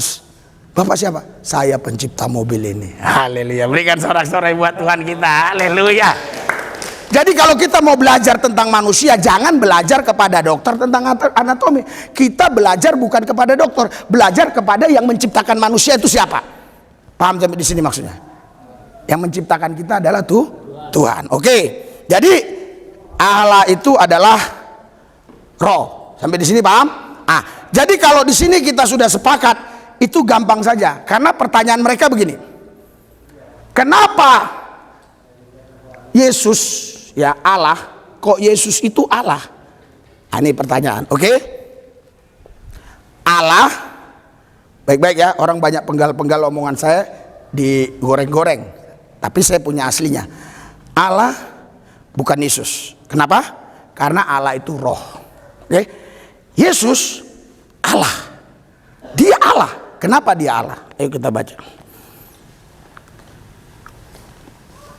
Speaker 1: Bapak siapa? Saya pencipta mobil ini. Haleluya. Berikan sorak-sorai buat Tuhan kita. Haleluya. Jadi kalau kita mau belajar tentang manusia, jangan belajar kepada dokter tentang anatomi. Kita belajar bukan kepada dokter, belajar kepada yang menciptakan manusia itu siapa? Paham sampai di sini maksudnya? Yang menciptakan kita adalah Tuhan. Oke. Jadi Allah itu adalah roh. Sampai di sini paham? Jadi kalau di sini kita sudah sepakat, itu gampang saja. Karena pertanyaan mereka begini. Kenapa Yesus ya Allah, kok Yesus itu Allah? Ini pertanyaan, oke? Allah, baik-baik ya, orang banyak penggal-penggal omongan saya digoreng-goreng. Tapi saya punya aslinya. Allah bukan Yesus. Kenapa? Karena Allah itu roh. Oke? Yesus Allah, dia Allah. Kenapa dia Allah? Ayo kita baca.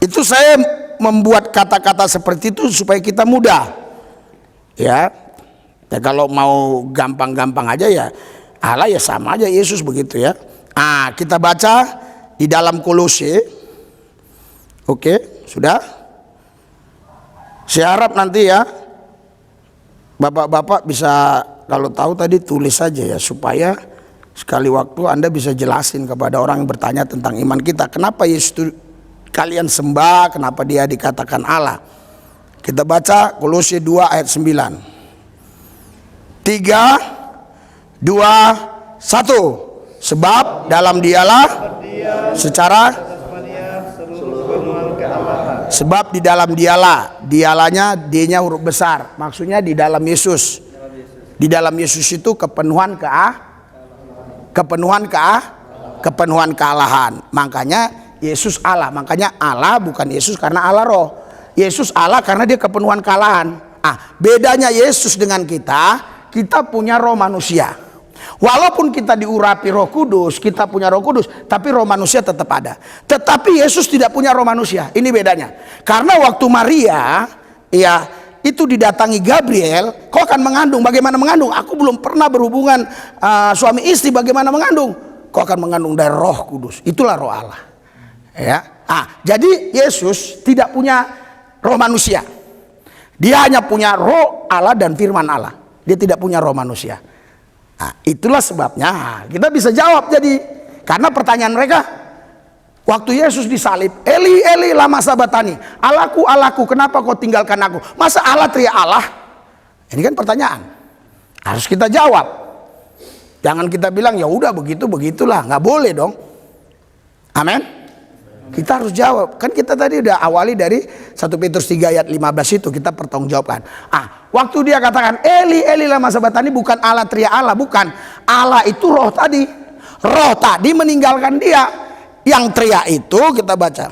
Speaker 1: Itu saya membuat kata-kata seperti itu supaya kita mudah. Ya, kalau mau gampang-gampang aja ya Allah ya sama aja Yesus begitu ya. Kita baca di dalam Kolose. Oke, sudah. Saya harap nanti ya Bapak-bapak bisa kalau tahu tadi tulis saja ya, supaya sekali waktu Anda bisa jelasin kepada orang yang bertanya tentang iman kita. Kenapa Yesus itu kalian sembah, kenapa dia dikatakan Allah? Kita baca Kolose 2 ayat 9. 3, 2, 1. Sebab dalam dialah secara sebab di dalam dialahnya D-nya huruf besar, maksudnya di dalam Yesus. Di dalam Yesus itu kepenuhan kealahan. Makanya Yesus Allah. Makanya Allah bukan Yesus karena Allah roh. Yesus Allah karena dia kepenuhan kealahan. Bedanya Yesus dengan kita punya roh manusia. Walaupun kita diurapi Roh Kudus, kita punya Roh Kudus, tapi roh manusia tetap ada. Tetapi Yesus tidak punya roh manusia. Ini bedanya. Karena waktu Maria itu didatangi Gabriel, kau akan mengandung. Bagaimana mengandung? Aku belum pernah berhubungan suami istri, bagaimana mengandung? Kau akan mengandung dari Roh Kudus. Itulah roh Allah. Ya. Jadi Yesus tidak punya roh manusia. Dia hanya punya roh Allah dan firman Allah. Dia tidak punya roh manusia. Itulah sebabnya kita bisa jawab jadi. Karena pertanyaan mereka waktu Yesus disalib, Eli Eli lama sabatani, Allahku Allahku kenapa kau tinggalkan aku? Masa Allah teriak Allah? Ini kan pertanyaan, harus kita jawab. Jangan kita bilang ya udah begitu begitulah, nggak boleh dong. Amin. Kita harus jawab. Kan kita tadi udah awali dari 1 Petrus 3 ayat 15 itu kita pertanggungjawabkan. Waktu dia katakan Eli Eli lama sabatani, bukan Allah teriak Allah, bukan. Allah itu roh tadi. Roh tadi meninggalkan dia. Yang teriak itu kita baca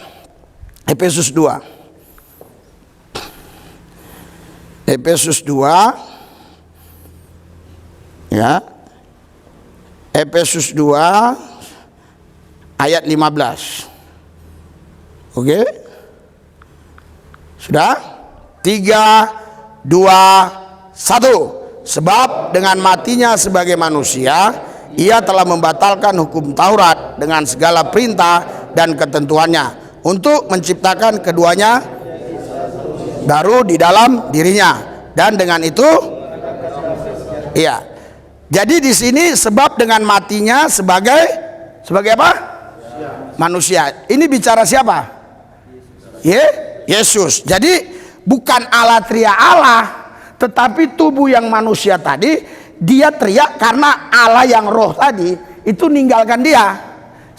Speaker 1: Efesus 2. Efesus 2 ya. Efesus 2 ayat 15. Oke. Sudah? 3, 2, 1. Sebab dengan matinya sebagai manusia, ia telah membatalkan hukum Taurat dengan segala perintah dan ketentuannya untuk menciptakan keduanya baru di dalam dirinya. Dan dengan itu jadi di sini sebab dengan matinya sebagai apa? Manusia. Ini bicara siapa? Yesus. Jadi bukan Allah teriak Allah, tetapi tubuh yang manusia tadi dia teriak karena Allah yang roh tadi itu ninggalkan dia,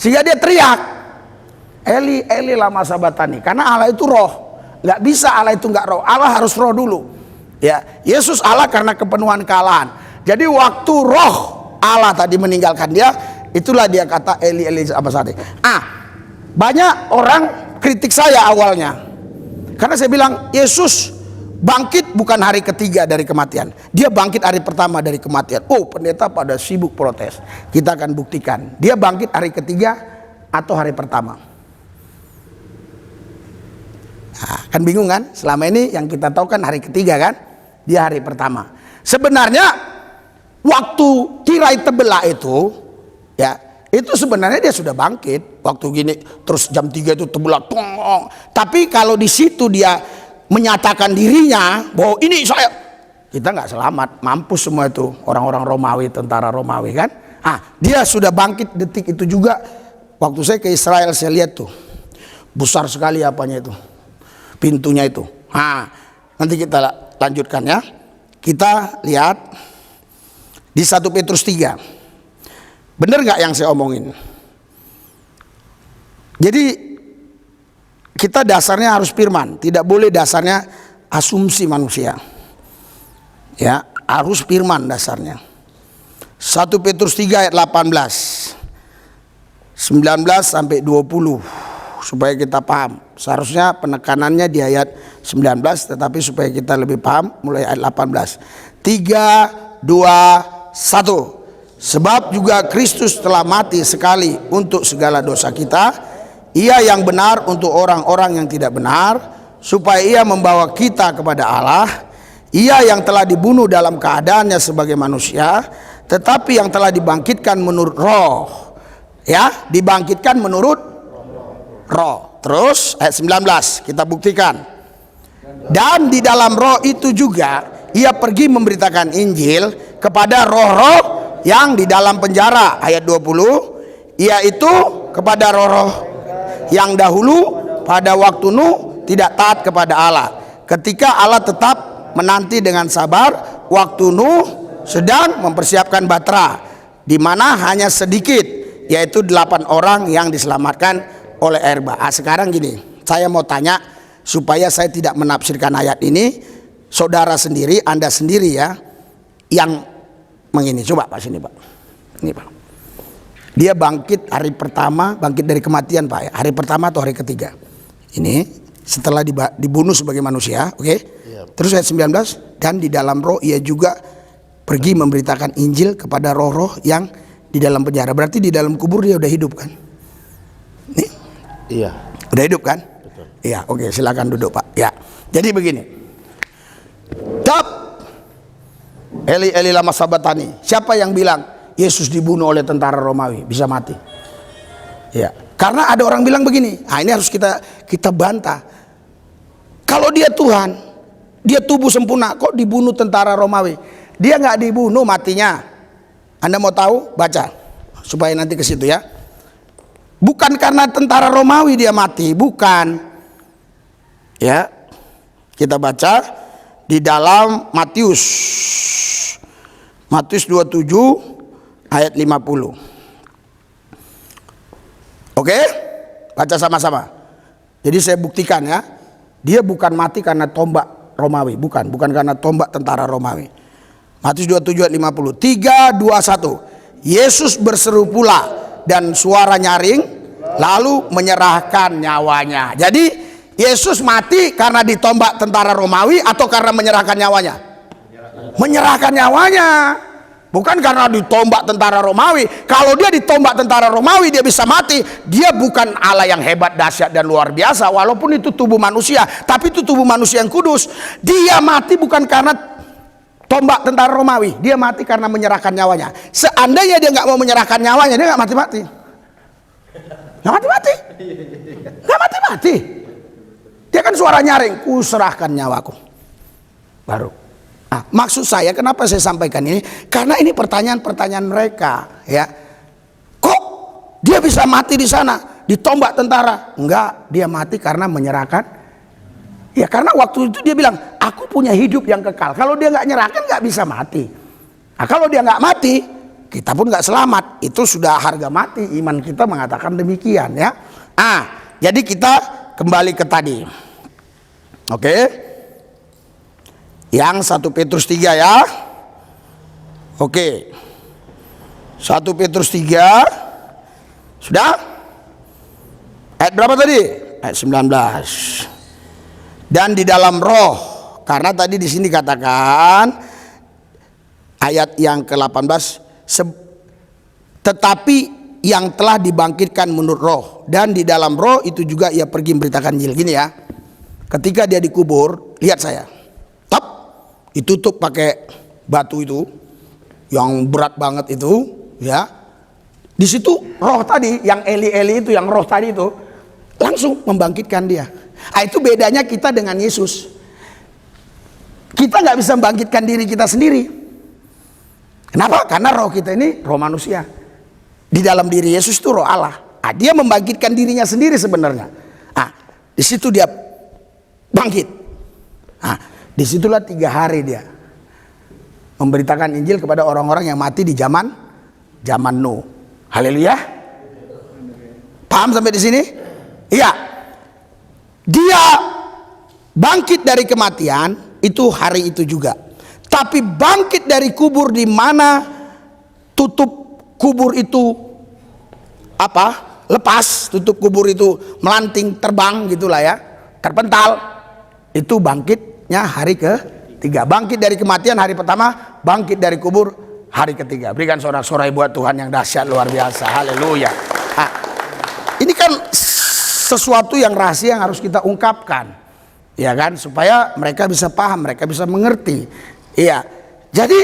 Speaker 1: sehingga dia teriak Eli Eli lama sabatani. Karena Allah itu roh, nggak bisa Allah itu nggak roh. Allah harus roh dulu. Ya, Yesus Allah karena kepenuhan kealahan. Jadi waktu roh Allah tadi meninggalkan dia, itulah dia kata Eli Eli lama sabatani. Banyak orang kritik saya awalnya karena saya bilang Yesus bangkit bukan hari ketiga dari kematian, dia bangkit hari pertama dari kematian. Pendeta pada sibuk protes. Kita akan buktikan dia bangkit hari ketiga atau hari pertama. Kan bingung kan? Selama ini yang kita tahu kan hari ketiga kan, dia hari pertama. Sebenarnya waktu tirai terbelah itu itu sebenarnya dia sudah bangkit waktu gini, terus jam 3 itu terbelah. Tapi kalau di situ dia menyatakan dirinya bahwa ini saya, kita nggak selamat, mampus semua itu orang-orang Romawi, tentara Romawi kan. Dia sudah bangkit detik itu juga. Waktu saya ke Israel saya lihat tuh besar sekali apanya itu, pintunya itu. Nanti kita lanjutkan ya. Kita lihat di 1 Petrus 3. Benar nggak yang saya omongin? Jadi kita dasarnya harus firman, tidak boleh dasarnya asumsi manusia. Ya, harus firman dasarnya. 1 Petrus 3 ayat 18, 19 sampai 20 supaya kita paham. Seharusnya penekanannya di ayat 19, tetapi supaya kita lebih paham mulai ayat 18. 3, 2, 1. Sebab juga Kristus telah mati sekali untuk segala dosa kita, ia yang benar untuk orang-orang yang tidak benar, supaya ia membawa kita kepada Allah. Ia yang telah dibunuh dalam keadaannya sebagai manusia, tetapi yang telah dibangkitkan menurut roh. Dibangkitkan menurut roh. Terus ayat 19 kita buktikan. Dan di dalam roh itu juga ia pergi memberitakan Injil kepada roh-roh yang di dalam penjara, ayat 20, yaitu kepada roh-roh yang dahulu pada waktu Nuh tidak taat kepada Allah, ketika Allah tetap menanti dengan sabar waktu Nuh sedang mempersiapkan Batra, di mana hanya sedikit, yaitu 8 orang yang diselamatkan oleh air bah. Sekarang gini, saya mau tanya supaya saya tidak menafsirkan ayat ini. Saudara sendiri, Anda sendiri ya, yang mengini. Coba Pak sini Pak. Ini Pak. Dia bangkit hari pertama, bangkit dari kematian Pak ya. Hari pertama atau hari ketiga. Ini setelah dibunuh sebagai manusia, oke? Terus ayat 19, dan di dalam roh ia juga pergi memberitakan Injil kepada roh-roh yang di dalam penjara. Berarti di dalam kubur dia udah hidup kan? Nih?
Speaker 4: Iya.
Speaker 1: Udah hidup kan?
Speaker 4: Betul.
Speaker 1: Iya, oke, silakan duduk Pak. Ya. Jadi begini. Tap. Eli Eli lama sabatani. Siapa yang bilang Yesus dibunuh oleh tentara Romawi bisa mati? Ya. Karena ada orang bilang begini. Nah, ini harus kita bantah. Kalau dia Tuhan, dia tubuh sempurna, kok dibunuh tentara Romawi? Dia nggak dibunuh matinya. Anda mau tahu? Baca supaya nanti ke situ ya. Bukan karena tentara Romawi dia mati, bukan. Ya. Kita baca di dalam Matius 27 ayat 50. Oke? Baca sama-sama. Jadi saya buktikan ya. Dia bukan mati karena tombak Romawi, bukan karena tombak tentara Romawi. Matius 27 ayat 50. 3, 2, 1. Yesus berseru pula dan suara nyaring lalu menyerahkan nyawanya. Jadi Yesus mati karena ditombak tentara Romawi atau karena menyerahkan nyawanya? Menyerahkan nyawanya. Bukan karena ditombak tentara Romawi. Kalau dia ditombak tentara Romawi dia bisa mati. Dia bukan Allah yang hebat, dahsyat dan luar biasa. Walaupun itu tubuh manusia, tapi itu tubuh manusia yang kudus. Dia mati bukan karena tombak tentara Romawi. Dia mati karena menyerahkan nyawanya. Seandainya dia nggak mau menyerahkan nyawanya, dia nggak mati-mati. Nggak mati-mati. Nggak mati-mati. Dia kan suara nyaring, ku serahkan nyawaku. Baru. Nah, maksud saya kenapa saya sampaikan ini? Karena ini pertanyaan-pertanyaan mereka, ya. Kok dia bisa mati di sana, ditombak tentara? Enggak, dia mati karena menyerahkan. Ya karena waktu itu dia bilang, aku punya hidup yang kekal. Kalau dia nggak nyerahkan nggak bisa mati. Nah, kalau dia nggak mati, kita pun nggak selamat. Itu sudah harga mati. Iman kita mengatakan demikian, ya. Jadi kita kembali ke tadi. Oke. Yang 1 Petrus 3 ya. Oke. 1 Petrus 3. Sudah? Ayat berapa tadi? Ayat 19. Dan di dalam roh. Karena tadi di sini katakan ayat yang ke-18 tetapi yang telah dibangkitkan menurut roh, dan di dalam roh itu juga ia pergi memberitakan Injil. Gini ya. Ketika dia dikubur, lihat saya. Ditutup pakai batu itu yang berat banget itu, ya. Di situ roh tadi yang Eli itu, yang roh tadi itu langsung membangkitkan dia. Itu bedanya kita dengan Yesus. Kita nggak bisa membangkitkan diri kita sendiri. Kenapa? Karena roh kita ini roh manusia. Di dalam diri Yesus itu roh Allah. Dia membangkitkan dirinya sendiri sebenarnya. Di situ dia bangkit. Disitulah 3 hari dia memberitakan Injil kepada orang-orang yang mati di zaman Nuh. Haleluya. Paham sampai di sini? Iya. Dia bangkit dari kematian itu hari itu juga. Tapi bangkit dari kubur di mana tutup kubur itu lepas, tutup kubur itu melanting, terbang gitulah ya, terpental. Itu bangkitnya hari ketiga. Bangkit dari kematian hari pertama, bangkit dari kubur hari ketiga. Berikan sorak-sorai buat Tuhan yang dahsyat luar biasa. Haleluya. Ini kan sesuatu yang rahasia yang harus kita ungkapkan, ya kan, supaya mereka bisa paham, mereka bisa mengerti. Iya. Jadi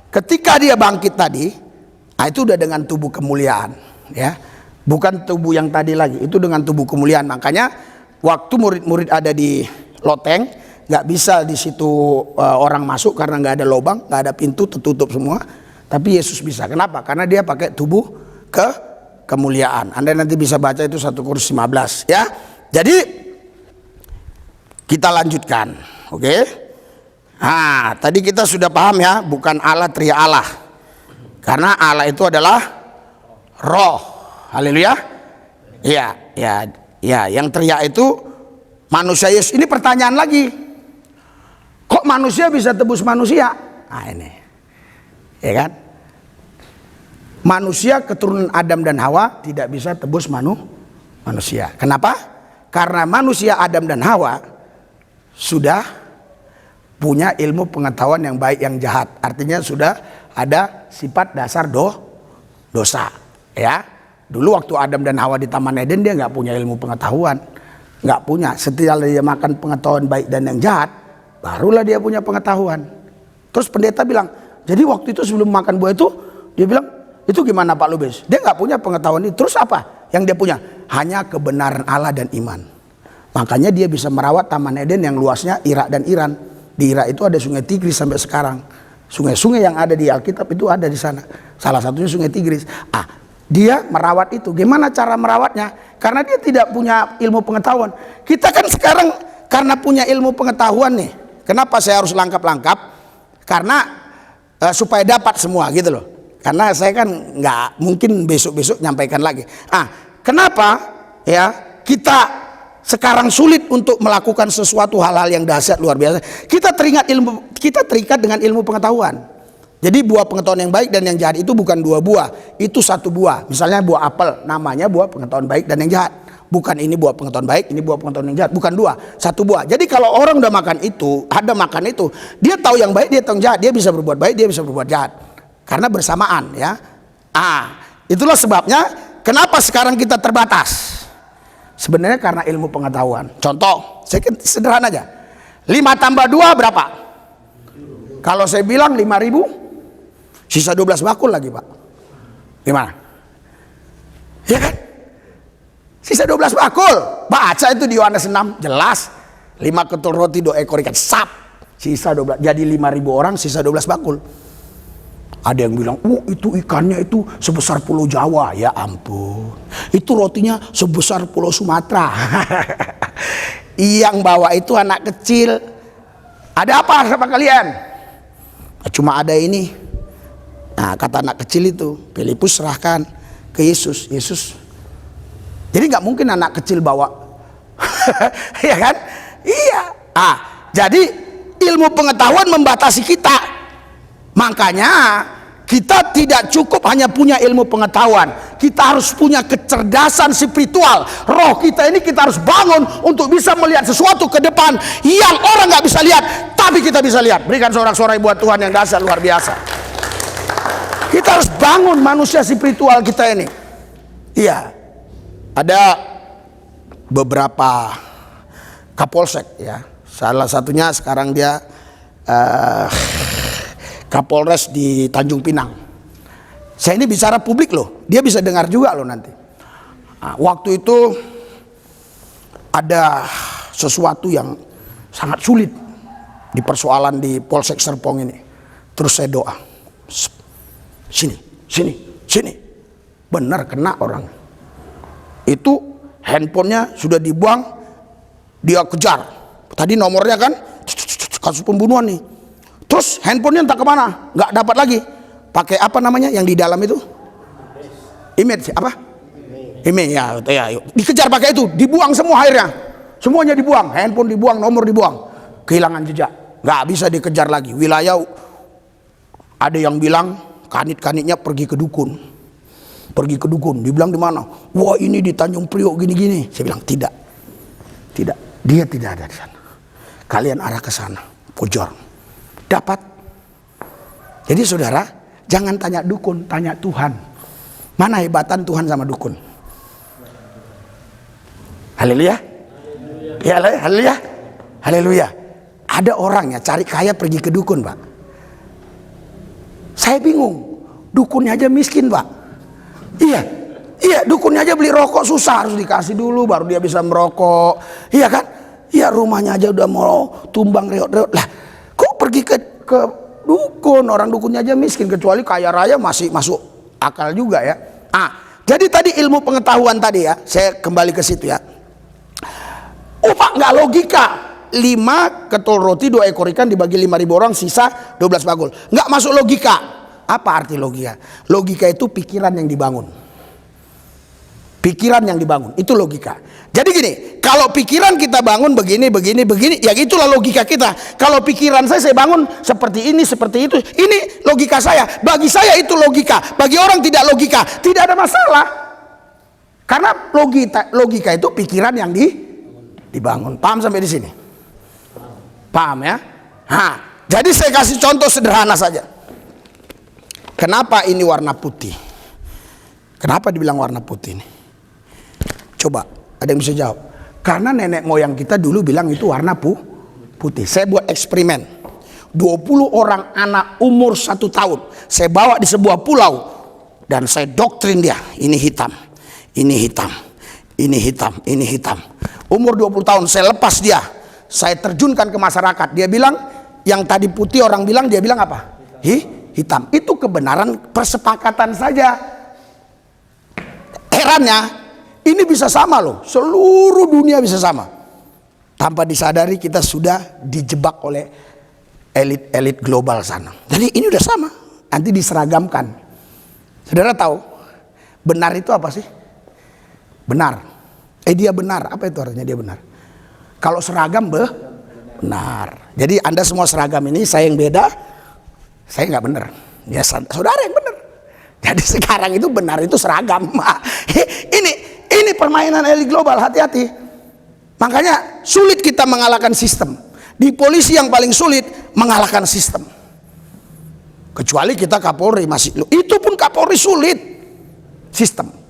Speaker 1: ketika dia bangkit tadi, itu udah dengan tubuh kemuliaan, ya. Bukan tubuh yang tadi lagi, itu dengan tubuh kemuliaan. Makanya waktu murid-murid ada di loteng, nggak bisa di situ orang masuk karena nggak ada lubang, nggak ada pintu, tertutup semua. Tapi Yesus bisa. Kenapa? Karena dia pakai tubuh kemuliaan. Anda nanti bisa baca itu 1 Korintus 15, ya. Jadi kita lanjutkan, oke? Tadi kita sudah paham ya, bukan Allah tria Allah. Karena Allah itu adalah roh. Haleluya. Ya, yang teriak itu manusia Yesus. Ini pertanyaan lagi. Kok manusia bisa tebus manusia? Nah ini, ya kan? Manusia keturunan Adam dan Hawa tidak bisa tebus manusia. Kenapa? Karena manusia Adam dan Hawa sudah punya ilmu pengetahuan yang baik yang jahat. Artinya sudah ada sifat dasar dosa. Ya, dulu waktu Adam dan Hawa di Taman Eden dia nggak punya ilmu pengetahuan, nggak punya. Setelah dia makan pengetahuan baik dan yang jahat, barulah dia punya pengetahuan. Terus pendeta bilang, jadi waktu itu sebelum makan buah itu, dia bilang, itu gimana Pak Lubis? Dia nggak punya pengetahuan itu. Terus apa yang dia punya? Hanya kebenaran Allah dan iman. Makanya dia bisa merawat Taman Eden yang luasnya Irak dan Iran. Di Irak itu ada sungai Tigris sampai sekarang. Sungai-sungai yang ada di Alkitab itu ada di sana. Salah satunya sungai Tigris. Dia merawat itu. Gimana cara merawatnya? Karena dia tidak punya ilmu pengetahuan. Kita kan sekarang karena punya ilmu pengetahuan nih. Kenapa saya harus langkap-langkap? Karena supaya dapat semua gitu loh. Karena saya kan nggak mungkin besok-besok nyampaikan lagi. Kenapa ya kita sekarang sulit untuk melakukan sesuatu hal-hal yang dahsyat luar biasa? Kita terikat dengan ilmu pengetahuan. Jadi buah pengetahuan yang baik dan yang jahat itu bukan dua buah, itu satu buah. Misalnya buah apel, namanya buah pengetahuan baik dan yang jahat. Bukan ini buah pengetahuan baik, ini buah pengetahuan yang jahat. Bukan dua, satu buah. Jadi kalau orang udah makan itu, dia tahu yang baik, dia tahu yang jahat, dia bisa berbuat baik, dia bisa berbuat jahat. Karena bersamaan ya. Itulah sebabnya kenapa sekarang kita terbatas. Sebenarnya karena ilmu pengetahuan. Contoh, sederhana aja. 5 tambah 2 berapa? Kalau saya bilang 5.000, sisa 12 bakul lagi Pak. Gimana? Ya kan? Sisa 12 bakul. Baca itu di Yohanes 6, jelas. 5 ketul roti 2 ekor ikan, sap. Sisa 12, jadi 5.000 orang, sisa 12 bakul. Ada yang bilang, itu ikannya itu sebesar Pulau Jawa. Ya ampun, itu rotinya sebesar Pulau Sumatera. Yang bawa itu anak kecil. Ada apa sama kalian? Cuma ada ini. Nah, kata anak kecil itu, Filipus serahkan ke Yesus. Jadi nggak mungkin anak kecil bawa. Ya kan? Iya. Jadi ilmu pengetahuan membatasi kita. Makanya kita tidak cukup hanya punya ilmu pengetahuan. Kita harus punya kecerdasan spiritual. Roh kita ini kita harus bangun untuk bisa melihat sesuatu ke depan yang orang nggak bisa lihat, tapi kita bisa lihat. Berikan sorak-sorai buat Tuhan yang dahsyat luar biasa. Kita harus bangun manusia spiritual kita ini. Iya. Ada beberapa kapolsek ya. Salah satunya sekarang dia Kapolres di Tanjung Pinang. Saya ini bicara publik loh, dia bisa dengar juga loh nanti. Waktu itu ada sesuatu yang sangat sulit di persoalan di Polsek Serpong ini. Terus saya doa, sini, benar kena orang. Itu handphonenya sudah dibuang, dia kejar. Tadi nomornya kan kasus pembunuhan nih. Terus handphonenya entah kemana, nggak dapat lagi. Pakai apa namanya yang di dalam itu? Image apa? Email ya, dikejar pakai itu, dibuang semua akhirnya. Semuanya dibuang, handphone dibuang, nomor dibuang. Kehilangan jejak, nggak bisa dikejar lagi. Wilayah ada yang bilang kanit-kanitnya pergi ke dukun. Dibilang di mana? Wah ini di Tanjung Priok gini-gini. Saya bilang tidak, dia tidak ada di sana. Kalian arah ke sana, Pojor. Dapat. Jadi saudara, jangan tanya dukun, tanya Tuhan. Mana hebatan Tuhan sama dukun? Haleluya. Ya, haleluya. Ada orang ya cari kaya pergi ke dukun, Pak. Saya bingung. Dukunnya aja miskin, Pak. Iya, dukunnya aja beli rokok susah, harus dikasih dulu baru dia bisa merokok. Iya kan? Iya, rumahnya aja udah mau tumbang reot-reot. Lah, kok pergi ke dukun? Orang dukunnya aja miskin, kecuali kaya raya masih masuk akal juga ya. Jadi tadi ilmu pengetahuan tadi ya, saya kembali ke situ ya. Pak, nggak logika. 5 ketul roti 2 ekor ikan dibagi 5.000 orang, sisa 12 bakul. Nggak masuk logika. Apa arti logika? Logika itu pikiran yang dibangun. Pikiran yang dibangun, itu logika. Jadi gini, kalau pikiran kita bangun begini, ya itulah logika kita. Kalau pikiran saya bangun seperti ini, seperti itu, ini logika saya. Bagi saya itu logika, bagi orang tidak logika, tidak ada masalah. Karena logika itu pikiran yang dibangun. Paham sampai di sini? Paham ya? Jadi saya kasih contoh sederhana saja. Kenapa ini warna putih? Kenapa dibilang warna putih ini? Coba, ada yang bisa jawab? Karena nenek moyang kita dulu bilang itu warna putih. Saya buat eksperimen. 20 orang anak umur 1 tahun. Saya bawa di sebuah pulau. Dan saya doktrin dia. Ini hitam, ini hitam, ini hitam, ini hitam. Umur 20 tahun saya lepas dia. Saya terjunkan ke masyarakat. Dia bilang, yang tadi putih orang bilang, dia bilang apa? Hitam. Itu kebenaran persepakatan saja. Herannya, ini bisa sama loh, seluruh dunia bisa sama. Tanpa disadari kita sudah dijebak oleh elit-elit global sana. Jadi ini udah sama, nanti diseragamkan. Saudara tahu, benar itu apa sih? Benar. Dia benar, apa itu artinya dia benar? Kalau seragam benar. Jadi Anda semua seragam ini, saya yang beda, saya nggak benar. Ya saudara yang benar. Jadi sekarang itu benar itu seragam. Ini permainan elit global, hati-hati. Makanya sulit kita mengalahkan sistem. Di polisi yang paling sulit mengalahkan sistem. Kecuali kita Kapolri masih, itu pun Kapolri sulit. Sistem.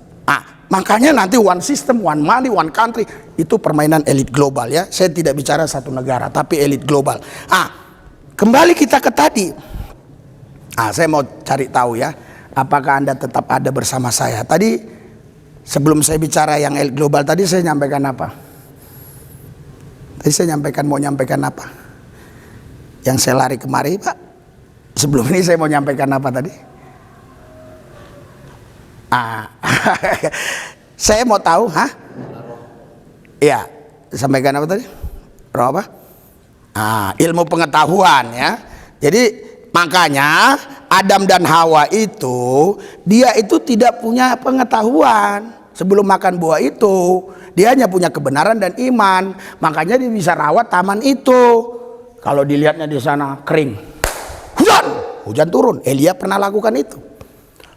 Speaker 1: Makanya nanti one system, one money, one country, itu permainan elit global ya. Saya tidak bicara satu negara, tapi elit global. Kembali kita ke tadi. Saya mau cari tahu ya, apakah Anda tetap ada bersama saya? Tadi sebelum saya bicara yang elit global tadi, saya nyampaikan apa? Tadi saya mau nyampaikan apa? Yang saya lari kemari, Pak. Sebelum ini saya mau nyampaikan apa tadi? Saya mau tahu, Iya, sampaikan apa tadi? Roh apa? Ilmu pengetahuan ya. Jadi makanya Adam dan Hawa itu, dia itu tidak punya pengetahuan sebelum makan buah itu. Dia hanya punya kebenaran dan iman. Makanya dia bisa rawat taman itu. Kalau dilihatnya di sana kering, hujan turun. Elia pernah lakukan itu.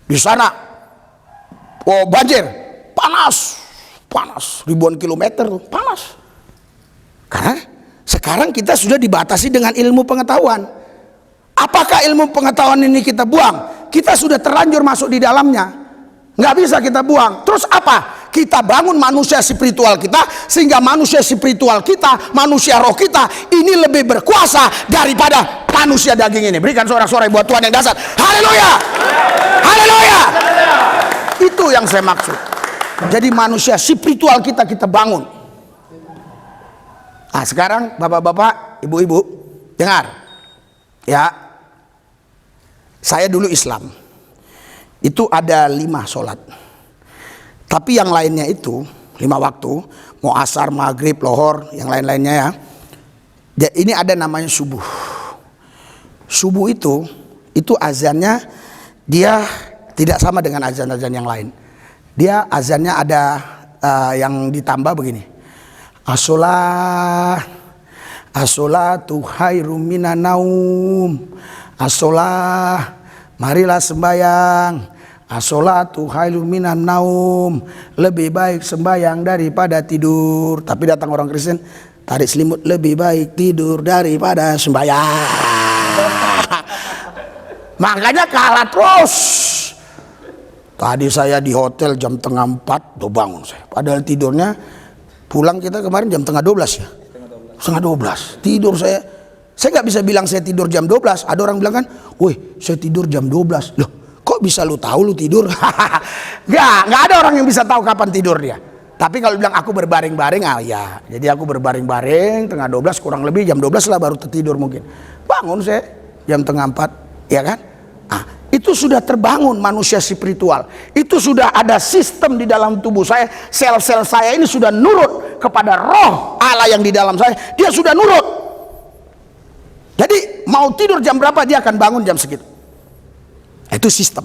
Speaker 1: Di sana, banjir, panas ribuan kilometer, panas. Karena sekarang kita sudah dibatasi dengan ilmu pengetahuan. Apakah ilmu pengetahuan ini kita buang? Kita sudah terlanjur masuk di dalamnya. Nggak bisa kita buang. Terus apa? Kita bangun manusia spiritual kita, sehingga manusia spiritual kita, manusia roh kita ini lebih berkuasa daripada manusia daging ini. Berikan sorak-sorai buat Tuhan yang dasar. Haleluya! Haleluya! Itu yang saya maksud. Jadi manusia spiritual kita bangun. Sekarang bapak-bapak, ibu-ibu, dengar. Ya, saya dulu Islam. Itu ada 5 sholat. Tapi yang lainnya itu 5 waktu, mau asar, maghrib, lohor, yang lain-lainnya ya. Ini ada namanya subuh. Subuh itu azannya dia tidak sama dengan azan-azan yang lain. Dia azannya ada yang ditambah begini. As-sholatu khairum minan naum. As-sholah, marilah sembahyang. As-sholatu khairum minan naum. Lebih baik sembahyang daripada tidur. Tapi datang orang Kristen, tarik selimut, lebih baik tidur daripada sembahyang. Makanya kalah terus. Tadi saya di hotel jam 3:30 tuh bangun saya. Padahal tidurnya pulang kita kemarin jam 11:30 ya. 11:30 tidur saya. Saya nggak bisa bilang saya tidur jam 12. Ada orang bilang kan, woi saya tidur jam 12. Loh kok bisa lu tahu lu tidur? Nggak ada orang yang bisa tahu kapan tidur dia. Tapi kalau bilang aku berbaring-baring, ya. Jadi aku berbaring-baring 3:30 kurang lebih jam 12 lah baru tertidur mungkin. Bangun saya jam 3:30, ya kan? Itu sudah terbangun manusia spiritual. Itu sudah ada sistem di dalam tubuh saya. Sel-sel saya ini sudah nurut kepada roh Allah yang di dalam saya. Dia sudah nurut. Jadi mau tidur jam berapa dia akan bangun jam segitu. Itu sistem.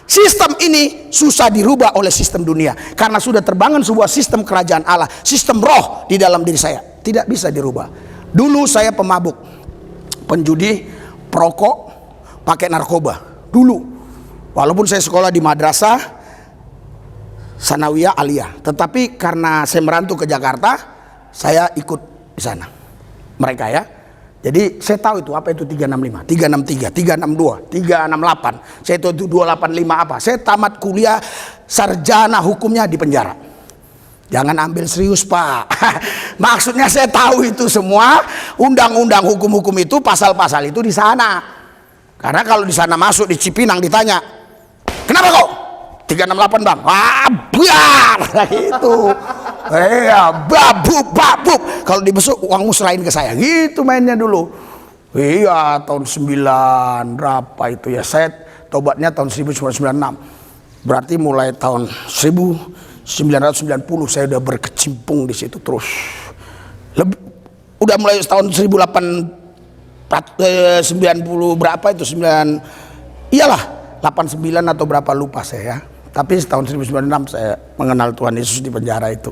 Speaker 1: Sistem ini susah dirubah oleh sistem dunia karena sudah terbangun sebuah sistem kerajaan Allah, sistem roh di dalam diri saya, tidak bisa dirubah. Dulu saya pemabuk, penjudi, perokok, pakai narkoba. Dulu, walaupun saya sekolah di madrasah Sanawiyah Aliyah, tetapi karena saya merantau ke Jakarta, saya ikut di sana. Mereka ya. Jadi saya tahu itu apa itu 365, 363, 362, 368. Saya tahu itu 285 apa. Saya tamat kuliah sarjana hukumnya di penjara. Jangan ambil serius, Pak. Maksudnya saya tahu itu semua, undang-undang hukum-hukum itu, pasal-pasal itu di sana. Karena kalau di sana masuk di Cipinang ditanya, "Kenapa kok?" 368 bang, biar gitu. Babub. Kalau dibesuk uangmu serahin ke saya. Gitu mainnya dulu. Iya, tahun 9 berapa itu ya? Saya tobatnya tahun 1996. Berarti mulai tahun 1990 saya udah berkecimpung di situ terus. Udah mulai tahun 1890 berapa itu 89 atau berapa lupa saya ya. Tapi tahun 1996 saya mengenal Tuhan Yesus di penjara itu.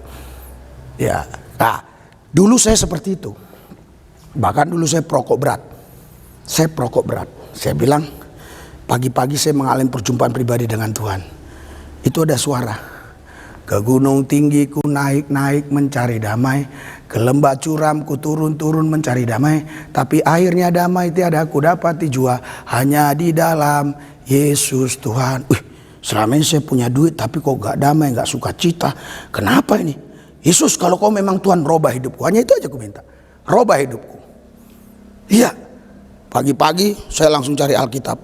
Speaker 1: Ya, nah, dulu saya seperti itu. Bahkan dulu saya perokok berat. Saya bilang pagi-pagi saya mengalami perjumpaan pribadi dengan Tuhan. Itu ada suara. Ke gunung tinggi ku naik-naik mencari damai, ke lembah curam ku turun-turun mencari damai, tapi akhirnya damai tiada ku dapati jua, hanya di dalam Yesus Tuhan. Selama ini saya punya duit tapi kok gak damai, gak suka cita. Kenapa ini? Yesus, kalau kau memang Tuhan, robah hidupku. Hanya itu aja ku minta, robah hidupku. Iya. Pagi-pagi saya langsung cari Alkitab.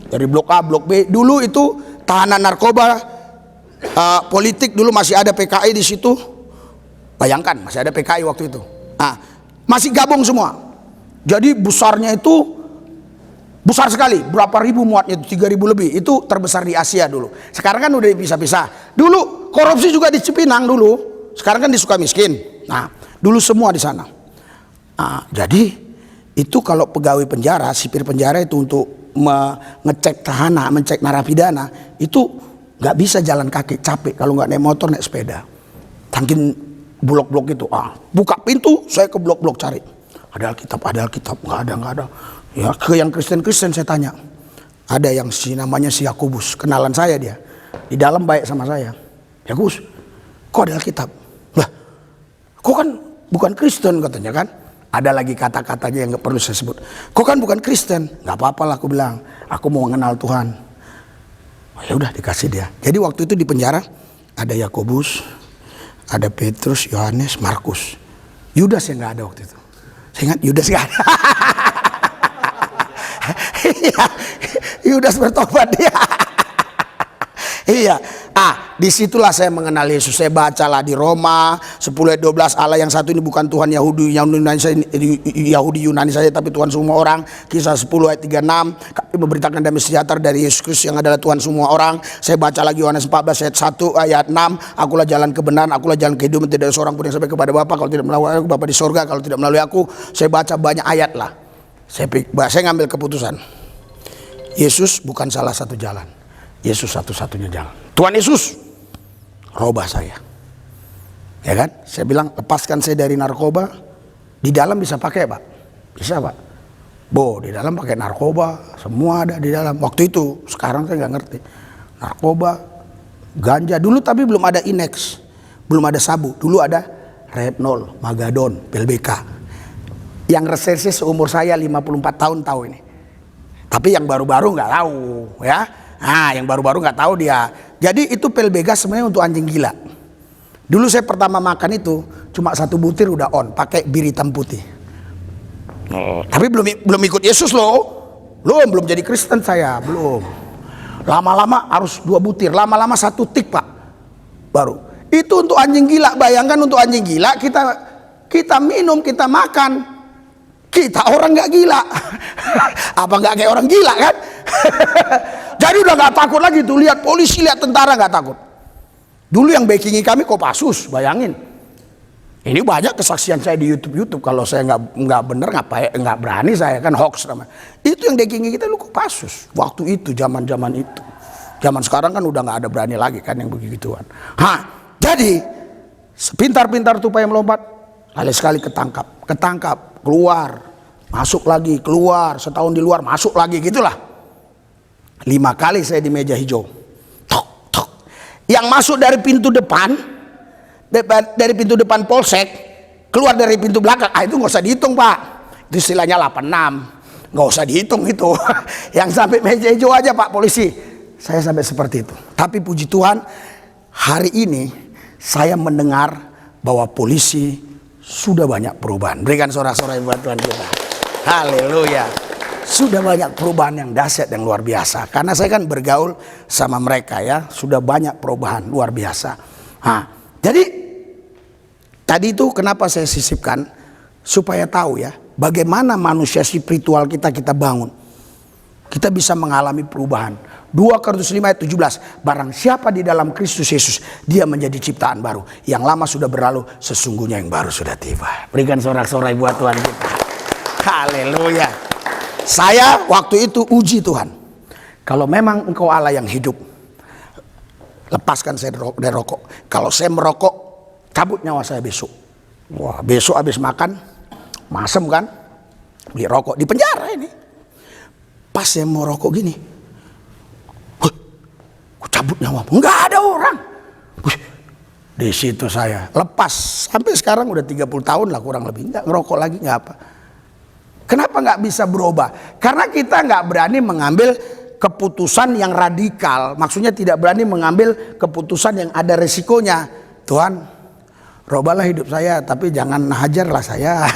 Speaker 1: Dari blok A, blok B. Dulu itu tahanan narkoba, politik dulu masih ada PKI di situ. Bayangkan masih ada PKI waktu itu. Masih gabung semua. Jadi besarnya itu besar sekali, berapa ribu muatnya itu, 3.000 lebih. Itu terbesar di Asia dulu. Sekarang kan udah dipisah-pisah. Dulu korupsi juga di Cipinang dulu. Sekarang kan di Sukamiskin. Nah, dulu semua di sana. Jadi itu kalau pegawai penjara, sipir penjara itu untuk mengecek tahanan, mencek narapidana, itu nggak bisa jalan kaki, capek kalau nggak naik motor, naik sepeda. Tangkin blok-blok itu. Buka pintu, saya ke blok-blok cari. Ada Alkitab, nggak ada. Ya, ke yang Kristen saya tanya. Ada yang namanya si Yakobus, kenalan saya dia. Di dalam baik sama saya. Yakobus, kok ada Alkitab? Lah, kok kan bukan Kristen katanya kan? Ada lagi kata-katanya yang gak perlu saya sebut. Kok kan bukan Kristen? Gak apa-apa lah aku bilang. Aku mau mengenal Tuhan. Ya udah dikasih dia. Jadi waktu itu di penjara ada Yakobus, ada Petrus, Yohanes, Markus. Yudas yang gak ada waktu itu. Saya ingat Yudas gak ada. Yudas bertobat dia. Iya. Disitulah saya mengenal Yesus. Saya bacalah di Roma 10:12, Allah yang satu ini bukan Tuhan Yahudi Yunani saja, tapi Tuhan semua orang. Kisah 10:36, kami memberitakan damai sejahtera dari Yesus Kristus yang adalah Tuhan semua orang. Saya baca lagi Yohanes 14:1-6, akulah jalan kebenaran, akulah jalan kehidupan, tidak ada seorang pun yang sampai kepada Bapa kalau tidak melalui aku, Bapa di sorga kalau tidak melalui aku. Saya baca banyak ayat lah. Saya ngambil keputusan. Yesus bukan salah satu jalan. Yesus satu-satunya jalan. Tuhan Yesus robah saya. Ya kan? Saya bilang lepaskan saya dari narkoba. Di dalam bisa pakai, Pak. Bisa, Pak. Di dalam pakai narkoba, semua ada di dalam. Waktu itu, sekarang saya nggak ngerti. Narkoba, ganja dulu tapi belum ada Inex, belum ada sabu. Dulu ada Rednol, Magadon, PLBK. Yang reserse seumur saya 54 tahun tahu ini. Tapi yang baru-baru nggak tahu, ya. Yang baru-baru nggak tahu dia. Jadi itu PLBK sebenarnya untuk anjing gila. Dulu saya pertama makan itu cuma 1 butir udah on, pakai bir hitam putih. Tapi belum ikut Yesus loh. Belum jadi Kristen saya, belum. Lama-lama harus 2 butir, lama-lama 1 tik, Pak. Baru. Itu untuk anjing gila. Bayangkan untuk anjing gila kita minum, kita makan. Kita orang nggak gila. Apa nggak kayak orang gila kan? Jadi udah nggak takut lagi tuh, lihat polisi, lihat tentara nggak takut. Dulu yang backingi kami Kopassus, bayangin. Ini banyak kesaksian saya di YouTube. Kalau saya nggak bener, nggak berani saya, kan hoax namanya. Itu yang dekingi kita lu Kopassus. Waktu itu, zaman itu. Zaman sekarang kan udah nggak ada berani lagi kan yang begituan. Jadi sepintar-pintar tupai melompat, sekali ketangkap, keluar, masuk lagi, keluar, setahun di luar, masuk lagi, gitulah. 5 kali saya di meja hijau. Tok, tok. Yang masuk dari pintu depan, dari pintu depan polsek, keluar dari pintu belakang, itu nggak usah dihitung Pak. Itu istilahnya 86, nggak usah dihitung itu. Yang sampai meja hijau aja Pak polisi. Saya sampai seperti itu. Tapi puji Tuhan, hari ini saya mendengar bahwa polisi sudah banyak perubahan. Berikan sorak-sorai buat Tuhan kita. Haleluya. Sudah banyak perubahan yang dahsyat, yang luar biasa. Karena saya kan bergaul sama mereka ya, sudah banyak perubahan luar biasa. Jadi tadi itu kenapa saya sisipkan, supaya tahu ya, bagaimana manusia spiritual kita bangun. Kita bisa mengalami perubahan. 2 Korintus 5 ayat 17. Barang siapa di dalam Kristus Yesus, dia menjadi ciptaan baru. Yang lama sudah berlalu, sesungguhnya yang baru sudah tiba. Berikan sorak-sorai buat Tuhan kita. Haleluya. Saya waktu itu uji Tuhan. Kalau memang Engkau Allah yang hidup, lepaskan saya dari rokok. Kalau saya merokok, cabut nyawa saya besok. Wah, besok habis makan, masem kan, beli rokok di penjara ini. Pas saya mau rokok gini, cabut nyawa, nggak ada orang. Di situ saya lepas, sampai sekarang udah 30 tahun lah kurang lebih, nggak ngerokok lagi, nggak apa. Kenapa nggak bisa berubah? Karena kita nggak berani mengambil keputusan yang radikal. Maksudnya tidak berani mengambil keputusan yang ada resikonya. Tuhan, robalah hidup saya, tapi jangan hajarlah saya.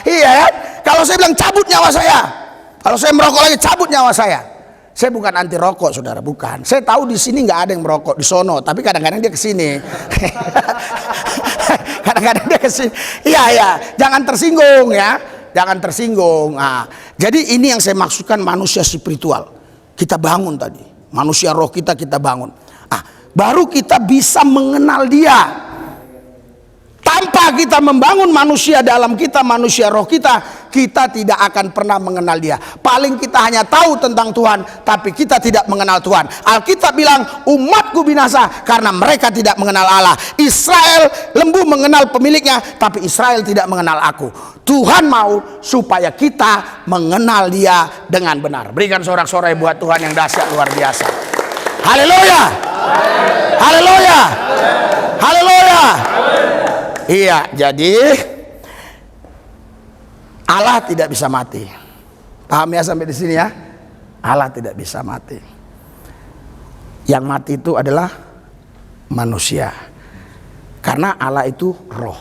Speaker 1: Iya ya. Kalau saya bilang cabut nyawa saya, kalau saya merokok lagi cabut nyawa saya. Saya bukan anti rokok, saudara, bukan. Saya tahu di sini nggak ada yang merokok di sono, tapi kadang-kadang dia kesini. Kadang-kadang dia kesini. Iya, jangan tersinggung ya, jangan tersinggung. Jadi ini yang saya maksudkan manusia spiritual. Kita bangun tadi, manusia roh kita bangun. Baru kita bisa mengenal Dia. Tanpa kita membangun manusia dalam kita, manusia roh kita tidak akan pernah mengenal Dia. Paling kita hanya tahu tentang Tuhan, tapi kita tidak mengenal Tuhan. Alkitab bilang, umatku binasa karena mereka tidak mengenal Allah. Israel lembu mengenal pemiliknya, tapi Israel tidak mengenal aku. Tuhan mau supaya kita mengenal Dia dengan benar. Berikan sorak-sorai buat Tuhan yang dahsyat luar biasa. Haleluya. Haleluya. Haleluya. Iya, jadi Allah tidak bisa mati. Paham ya sampai di sini ya? Allah tidak bisa mati. Yang mati itu adalah manusia. Karena Allah itu roh.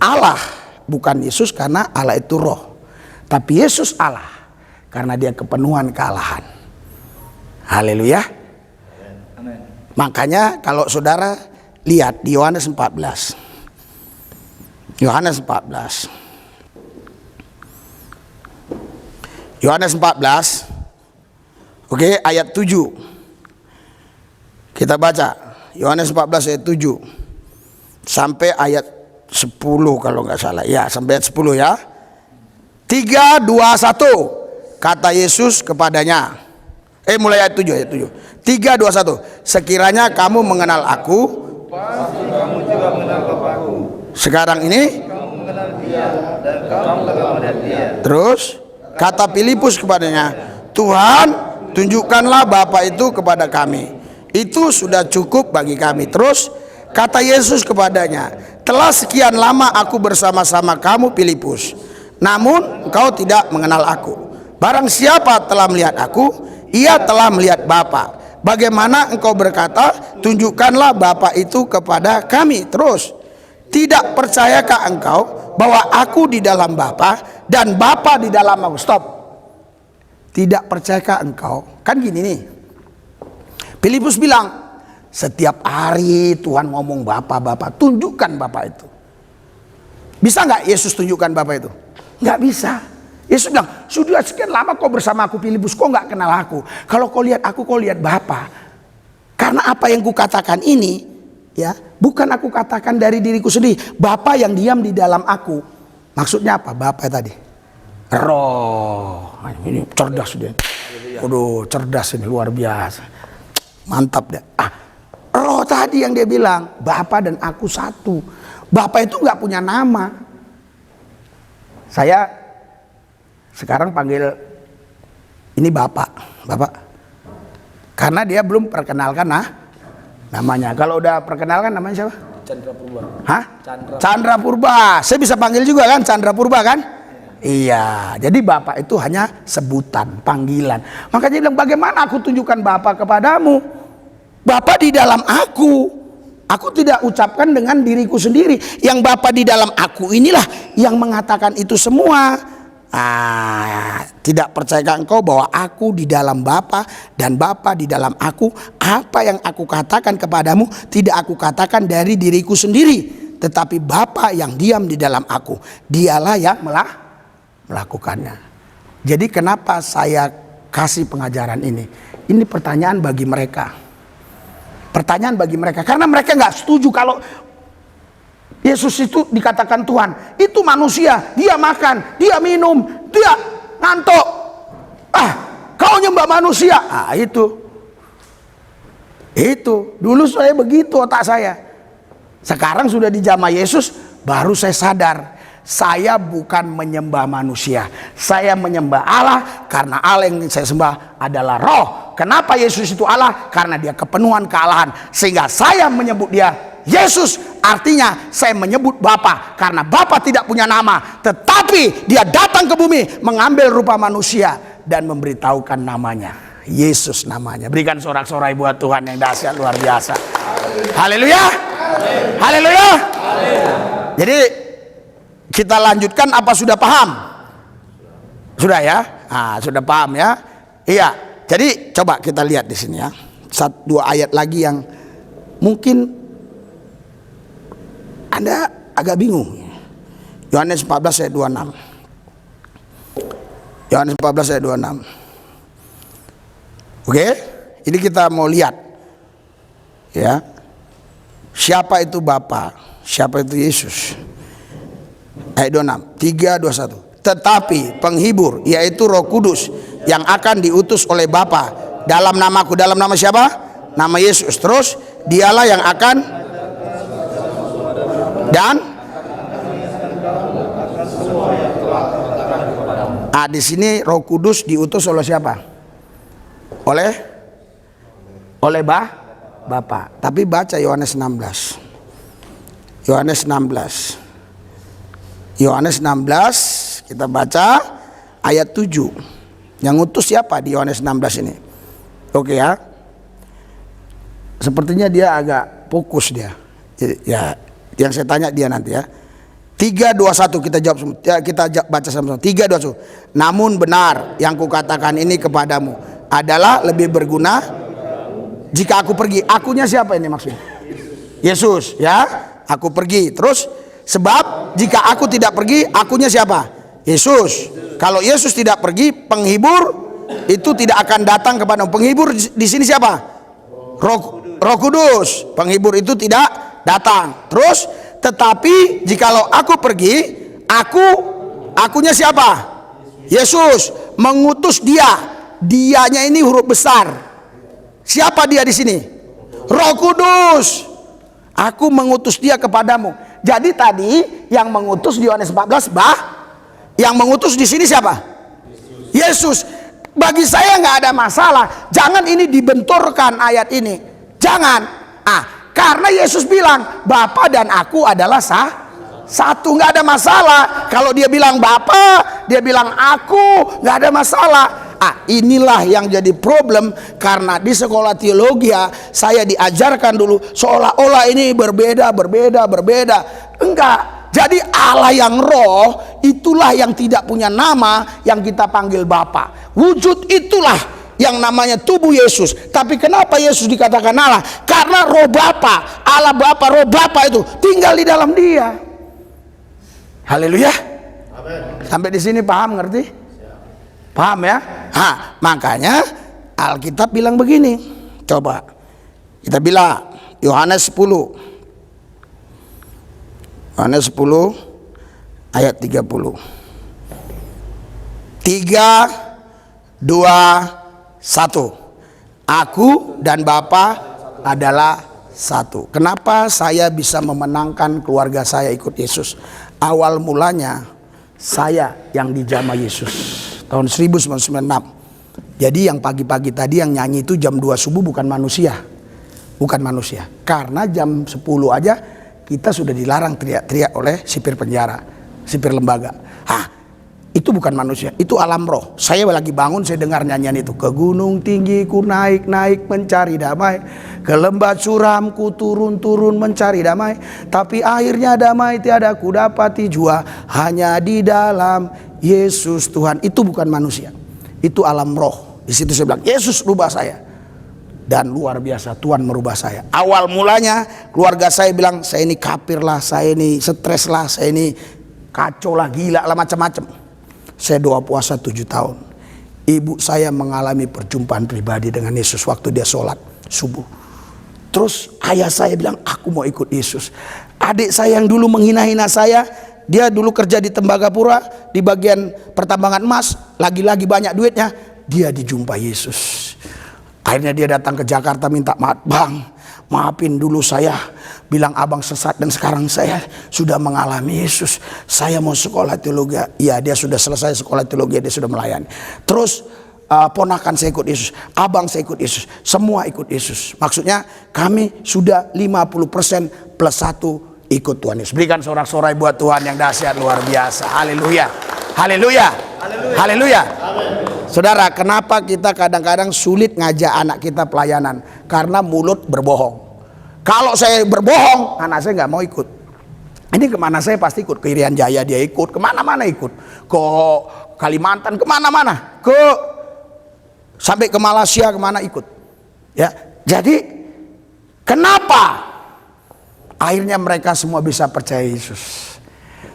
Speaker 1: Allah bukan Yesus karena Allah itu roh. Tapi Yesus Allah karena Dia kepenuhan kealahan. Haleluya. Makanya kalau saudara lihat di Yohanes 14. Yohanes 14. Yohanes 14. Oke, ayat 7. Kita baca Yohanes 14 ayat 7 sampai ayat 10 kalau nggak salah. Ya, sampai ayat 10 ya. 3, 2, 1. Kata Yesus kepadanya. Mulai ayat 7, ayat 7. 3, 2, 1. Sekiranya kamu mengenal aku,
Speaker 4: pasti kamu juga mengenal Bapakku.
Speaker 1: Sekarang ini
Speaker 4: Kamu mengenal Dia dan kamu telah melihat Dia.
Speaker 1: terus kata Filipus kepadanya, Tuhan, tunjukkanlah Bapa itu kepada kami. Itu sudah cukup bagi kami. Terus kata Yesus kepadanya, telah sekian lama aku bersama-sama kamu Filipus, namun engkau tidak mengenal aku. Barang siapa telah melihat aku, ia telah melihat Bapa. Bagaimana engkau berkata, tunjukkanlah Bapa itu kepada kami. Terus, tidak percayakah engkau bahwa aku di dalam Bapa dan Bapa di dalam aku? Stop. Tidak percayakah engkau? Kan gini nih. Filipus bilang, setiap hari Tuhan ngomong Bapa, tunjukkan Bapa itu. Bisa nggak Yesus tunjukkan Bapa itu? Nggak bisa. Yesus bilang, sudah sekian lama kau bersama aku Filipus, kau nggak kenal aku. Kalau kau lihat aku, kau lihat Bapa. Karena apa yang kukatakan ini, ya, bukan aku katakan dari diriku sendiri. Bapa yang diam di dalam aku. Maksudnya apa? Bapa tadi. Roh. Nah, ini cerdas dia. Waduh, cerdas ini luar biasa. Mantap deh. Roh tadi yang dia bilang, Bapa dan aku satu. Bapa itu nggak punya nama. Saya sekarang panggil ini Bapak. Karena dia belum perkenalkan namanya. Kalau udah perkenalkan namanya siapa?
Speaker 2: Chandra Purba.
Speaker 1: Hah? Chandra Purba. Saya bisa panggil juga kan Chandra Purba kan? Iya. Jadi Bapak itu hanya sebutan, panggilan. Makanya dia bilang, bagaimana aku tunjukkan Bapak kepadamu? Bapak di dalam aku. Aku tidak ucapkan dengan diriku sendiri. Yang Bapak di dalam aku inilah yang mengatakan itu semua. Tidak percaya engkau bahwa aku di dalam Bapa dan Bapa di dalam aku? Apa yang aku katakan kepadamu tidak aku katakan dari diriku sendiri, tetapi Bapa yang diam di dalam aku, dialah yang melakukannya. Jadi kenapa saya kasih pengajaran ini? Ini pertanyaan bagi mereka. Pertanyaan bagi mereka, karena mereka nggak setuju kalau Yesus itu dikatakan Tuhan. Itu manusia, dia makan, dia minum, dia ngantuk. Kau nyembah manusia. Itu dulu saya begitu otak saya. Sekarang sudah di zaman Yesus, baru saya sadar. Saya bukan menyembah manusia. Saya menyembah Allah karena Allah yang saya sembah adalah roh. Kenapa Yesus itu Allah? Karena dia kepenuhan kealahan. Sehingga saya menyebut dia Yesus. Artinya saya menyebut Bapa karena Bapa tidak punya nama, tetapi dia datang ke bumi mengambil rupa manusia dan memberitahukan namanya. Yesus namanya. Berikan sorak-sorai buat Tuhan yang dahsyat luar biasa. Haleluya. Haleluya. Jadi kita lanjutkan apa sudah paham? Sudah ya? Sudah paham ya? Iya. Jadi coba kita lihat di sini ya. Dua ayat lagi yang mungkin Anda agak bingung. Yohanes 14 ayat 26. Yohanes 14 ayat 26. Oke, ini kita mau lihat ya. Siapa itu Bapa? Siapa itu Yesus? Ayat 26, 3:21. Tetapi penghibur, yaitu Roh Kudus, yang akan diutus oleh Bapa dalam namaku. Dalam nama siapa? Nama Yesus. Terus dialah yang akan di sini Roh Kudus diutus oleh siapa? Oleh Bapa. Tapi baca Yohanes 16. Yohanes 16 kita baca ayat 7. Yang utus siapa di Yohanes 16 ini? Oke ya. Sepertinya dia agak fokus dia. Ya, yang saya tanya dia nanti ya. 3:21 kita jawab semua. Kita baca sama-sama. 3:21. Namun benar yang kukatakan ini kepadamu adalah lebih berguna jika aku pergi. Akunya siapa ini maksudnya? Yesus ya. Aku pergi. Terus sebab jika aku tidak pergi, akunya siapa? Yesus. Kalau Yesus tidak pergi, penghibur itu tidak akan datang kepadamu. Penghibur di sini siapa? Roh Kudus. Penghibur itu tidak datang. Terus tetapi jikalau aku pergi, akunya siapa? Yesus mengutus dia. Dianya ini huruf besar. Siapa dia di sini? Roh Kudus. Aku mengutus dia kepadamu. Jadi tadi yang mengutus di Yohanes 14 yang mengutus di sini siapa? Yesus. Bagi saya nggak ada masalah. Jangan ini dibenturkan ayat ini. Jangan. Karena Yesus bilang Bapa dan aku adalah satu, nggak ada masalah. Kalau dia bilang Bapa, dia bilang aku, nggak ada masalah. Inilah yang jadi problem, karena di sekolah teologi saya diajarkan dulu seolah-olah ini berbeda. Enggak. Jadi Allah yang roh itulah yang tidak punya nama yang kita panggil Bapa. Wujud itulah yang namanya tubuh Yesus. Tapi kenapa Yesus dikatakan Allah? Karena roh Bapa, Allah Bapa, roh Bapa itu tinggal di dalam dia. Haleluya. Sampai di sini paham, ngerti? Paham ya? Makanya Alkitab bilang begini. Coba kita bilang Yohanes 10 Yohanes 10 ayat 30. 3, 2, 1. Aku dan Bapa adalah satu. Kenapa saya bisa memenangkan keluarga saya ikut Yesus? Awal mulanya saya yang dijamah Yesus tahun 1996. Jadi yang pagi-pagi tadi yang nyanyi itu jam 2 subuh bukan manusia. Bukan manusia. Karena jam 10 aja kita sudah dilarang teriak-teriak oleh sipir penjara, sipir lembaga. Itu bukan manusia, itu alam roh. Saya lagi bangun, saya dengar nyanyian itu. Ke gunung tinggi ku naik-naik mencari damai, ke lembah curam ku turun-turun mencari damai, tapi akhirnya damai tiada ku dapati jua, hanya di dalam Yesus Tuhan. Itu bukan manusia, itu alam roh. Di situ saya bilang, Yesus rubah saya. Dan luar biasa, Tuhan merubah saya. Awal mulanya keluarga saya bilang, saya ini kafir lah, saya ini stres lah, saya ini kacau lah, gila lah, macam-macam. Saya doa puasa 7 tahun. Ibu saya mengalami perjumpaan pribadi dengan Yesus waktu dia sholat subuh. Terus ayah saya bilang, aku mau ikut Yesus. Adik saya yang dulu menghina-hina saya, dia dulu kerja di Tembagapura, di bagian pertambangan emas, lagi-lagi banyak duitnya, dia dijumpai Yesus. Akhirnya dia datang ke Jakarta minta maaf, bang, maafin dulu saya bilang abang sesat dan sekarang saya sudah mengalami Yesus. Saya mau sekolah teologi. Ya, dia sudah selesai sekolah teologi, dia sudah melayani. Terus ponakan saya ikut Yesus, abang saya ikut Yesus, semua ikut Yesus. Maksudnya kami sudah 50% plus 1 ikut Tuhan Yesus. Berikan sorak-sorai buat Tuhan yang dahsyat luar biasa. Haleluya. Haleluya. Haleluya. Saudara, kenapa kita kadang-kadang sulit ngajak anak kita pelayanan? Karena mulut berbohong. Kalau saya berbohong, anak saya nggak mau ikut. Ini kemana saya pasti ikut. Ke Irian Jaya dia ikut, kemana-mana ikut. Ke Kalimantan, kemana-mana. Sampai ke Malaysia, kemana ikut. Ya, jadi kenapa akhirnya mereka semua bisa percaya Yesus?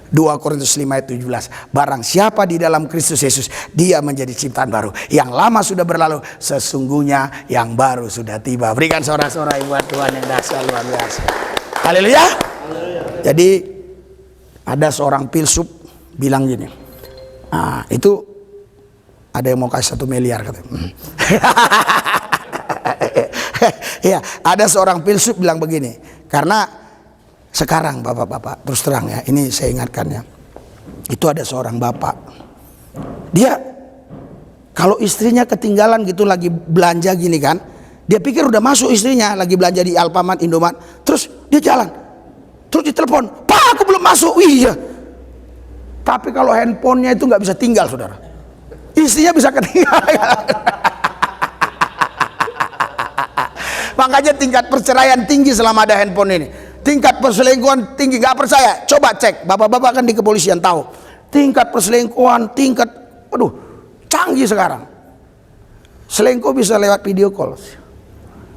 Speaker 1: 2 Korintus 5 ayat 17. Barang siapa di dalam Kristus Yesus, dia menjadi ciptaan baru. Yang lama sudah berlalu, sesungguhnya yang baru sudah tiba. Berikan sorak-sorai buat Tuhan yang dahsyat luar biasa. Haleluya. Jadi ada seorang filsuf bilang gini, itu ada yang mau kasih 1 miliar katanya. Ya, ada seorang filsuf bilang begini, karena sekarang bapak-bapak, terus terang ya, ini saya ingatkan ya. Itu ada seorang bapak. Dia kalau istrinya ketinggalan gitu lagi belanja gini kan, dia pikir udah masuk istrinya lagi belanja di Alfamart, Indomaret. Terus dia jalan. Terus ditelepon, "Pak, aku belum masuk." Wih, iya. Tapi kalau handphonenya itu nggak bisa tinggal, saudara. Istrinya bisa ketinggalan. Makanya tingkat perceraian tinggi selama ada handphone ini. Tingkat perselingkuhan tinggi, nggak percaya? Coba cek, bapak-bapak kan di kepolisian tahu. Tingkat perselingkuhan, canggih sekarang. Selingkuh bisa lewat video call.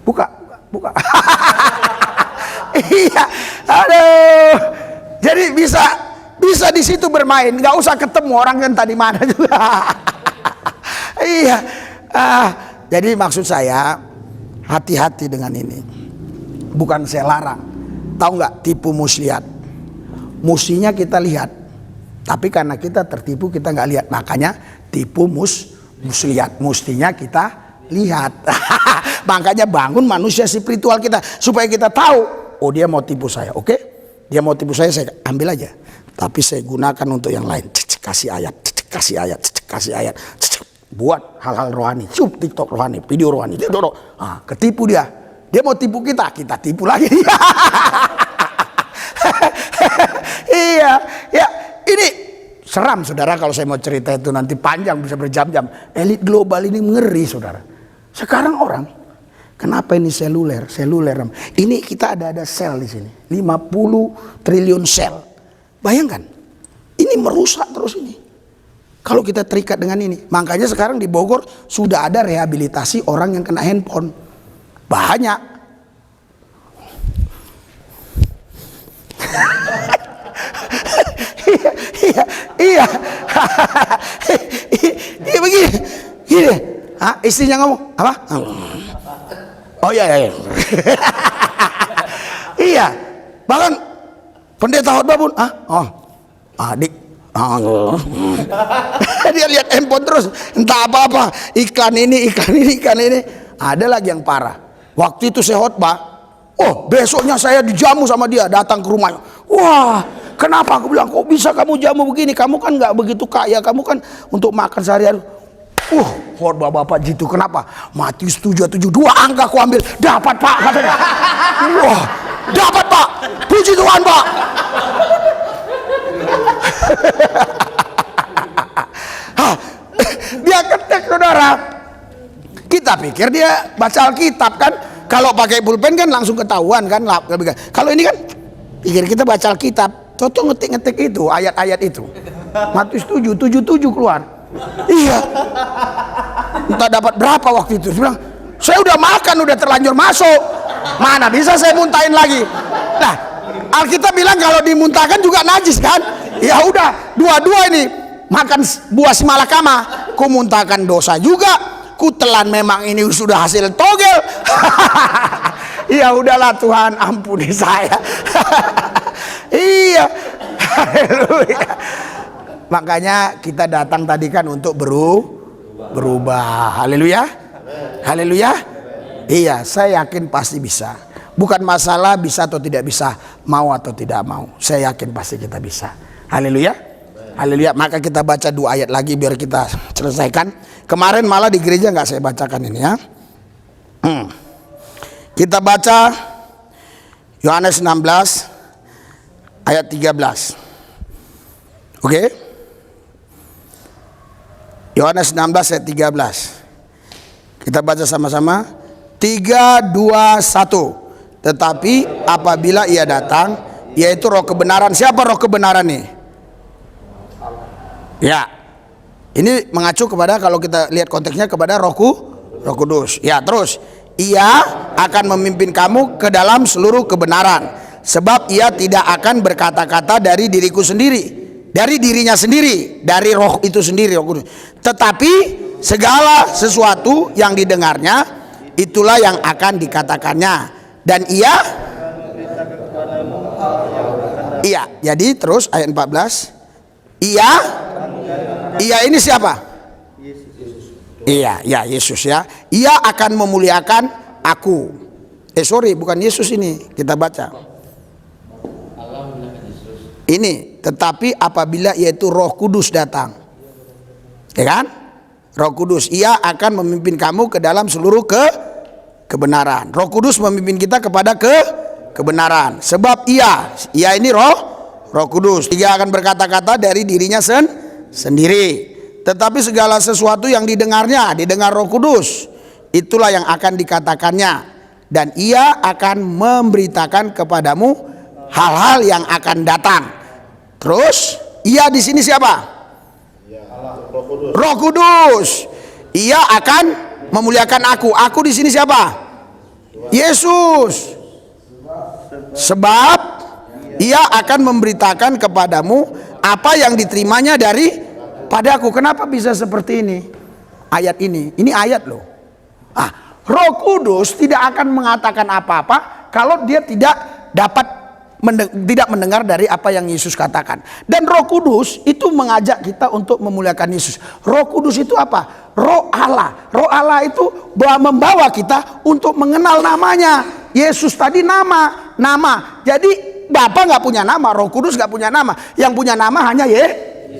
Speaker 1: Buka. Iya, aduh. Jadi bisa di situ bermain, nggak usah ketemu orang kan tadi mana juga. Iya. Jadi maksud saya hati-hati dengan ini. Bukan saya larang. Tahu nggak tipu muslihat? Mestinya kita lihat, tapi karena kita tertipu kita nggak lihat, makanya tipu muslihat. Mestinya kita lihat. Makanya bangun manusia spiritual kita supaya kita tahu, oh dia mau tipu saya, oke? Dia mau tipu saya ambil aja. Tapi saya gunakan untuk yang lain. Kasih ayat. Buat hal-hal rohani. TikTok rohani, video rohani. Ketipu dia. Dia mau tipu kita tipu lagi. Iya, ya ini seram saudara kalau saya mau cerita itu nanti panjang bisa berjam-jam. Elit global ini ngeri saudara. Sekarang orang, kenapa ini seluler? Ini kita ada sel di sini, 50 triliun sel. Bayangkan, ini merusak terus ini. Kalau kita terikat dengan ini, makanya sekarang di Bogor sudah ada rehabilitasi orang yang kena handphone. Banyak. Iya. Iya begini. Gini. Istrinya ngomong apa? Oh iya. Iya. Bahkan Pendeta khotbah pun, adik. Dia lihat handphone terus, entah apa-apa, iklan ini. Ada lagi yang parah. Waktu itu saya khotbah, besoknya saya dijamu sama dia, datang ke rumahnya. Wah, kenapa? Aku bilang, kok bisa kamu jamu begini? Kamu kan nggak begitu kaya, kamu kan untuk makan sehari-hari. Khotbah bapak gitu, kenapa? Matius 7:7, 2 angka aku ambil, dapat Pak, katanya. Wah, dapat Pak, puji Tuhan Pak. Dia ketik, saudara. Kita pikir dia baca Alkitab kan, kalau pakai pulpen kan langsung ketahuan kan. Kalau ini kan pikir kita baca Alkitab, toto ngetik-ngetik itu ayat-ayat itu. Matius 7:7 keluar. Iya. Entah dapat berapa waktu itu. Dia bilang, saya udah makan, udah terlanjur masuk. Mana bisa saya muntahin lagi? Nah, Alkitab bilang kalau dimuntahkan juga najis kan? Ya udah, dua-dua ini makan buah simalakama, ku muntahkan dosa juga, ku telan memang ini sudah hasil togel. Ya udahlah Tuhan, ampuni saya. Iya. Haleluya. Makanya kita datang tadi kan untuk berubah. Haleluya. Haleluya. Iya, saya yakin pasti bisa. Bukan masalah bisa atau tidak bisa, mau atau tidak mau. Saya yakin pasti kita bisa. Haleluya. Haleluya. Maka kita baca 2 ayat lagi biar kita selesaikan. Kemarin malah di gereja nggak saya bacakan ini ya. Kita baca Yohanes 16 ayat 13. Oke? Yohanes 16 ayat 13. Kita baca sama-sama. 3, 2, 1. Tetapi apabila ia datang, yaitu roh kebenaran. Siapa roh kebenaran nih? Ya, ini mengacu kepada, kalau kita lihat konteksnya, kepada Roh Kudus. Ya, terus ia akan memimpin kamu ke dalam seluruh kebenaran, sebab ia tidak akan berkata-kata dari diriku sendiri, dari dirinya sendiri, dari Roh itu sendiri, Roh Kudus. Tetapi segala sesuatu yang didengarnya, itulah yang akan dikatakannya. Dan ia, jadi terus ayat 14, ia ini siapa? Iya, Yesus ya. Ia akan memuliakan aku. Bukan Yesus ini, kita baca. Ini, tetapi apabila yaitu Roh Kudus datang. Ya kan? Roh Kudus, ia akan memimpin kamu ke dalam seluruh kebenaran. Roh Kudus memimpin kita kepada kebenaran. Sebab ia ini Roh Kudus. Dia akan berkata-kata dari dirinya sendiri. Tetapi segala sesuatu yang didengar Roh Kudus, itulah yang akan dikatakannya. Dan ia akan memberitakan kepadamu hal-hal yang akan datang. Terus, ia di sini siapa? Roh Kudus. Ia akan memuliakan aku. Aku di sini siapa? Yesus. Sebab ia akan memberitakan kepadamu apa yang diterimanya padaku. Kenapa bisa seperti ini? Ayat ini ayat loh. Roh Kudus tidak akan mengatakan apa-apa kalau dia tidak mendengar dari apa yang Yesus katakan. Dan Roh Kudus itu mengajak kita untuk memuliakan Yesus. Roh Kudus itu apa? Roh Allah. Roh Allah itu membawa kita untuk mengenal namanya. Yesus tadi nama. Jadi Bapa nggak punya nama, Roh Kudus nggak punya nama. Yang punya nama hanya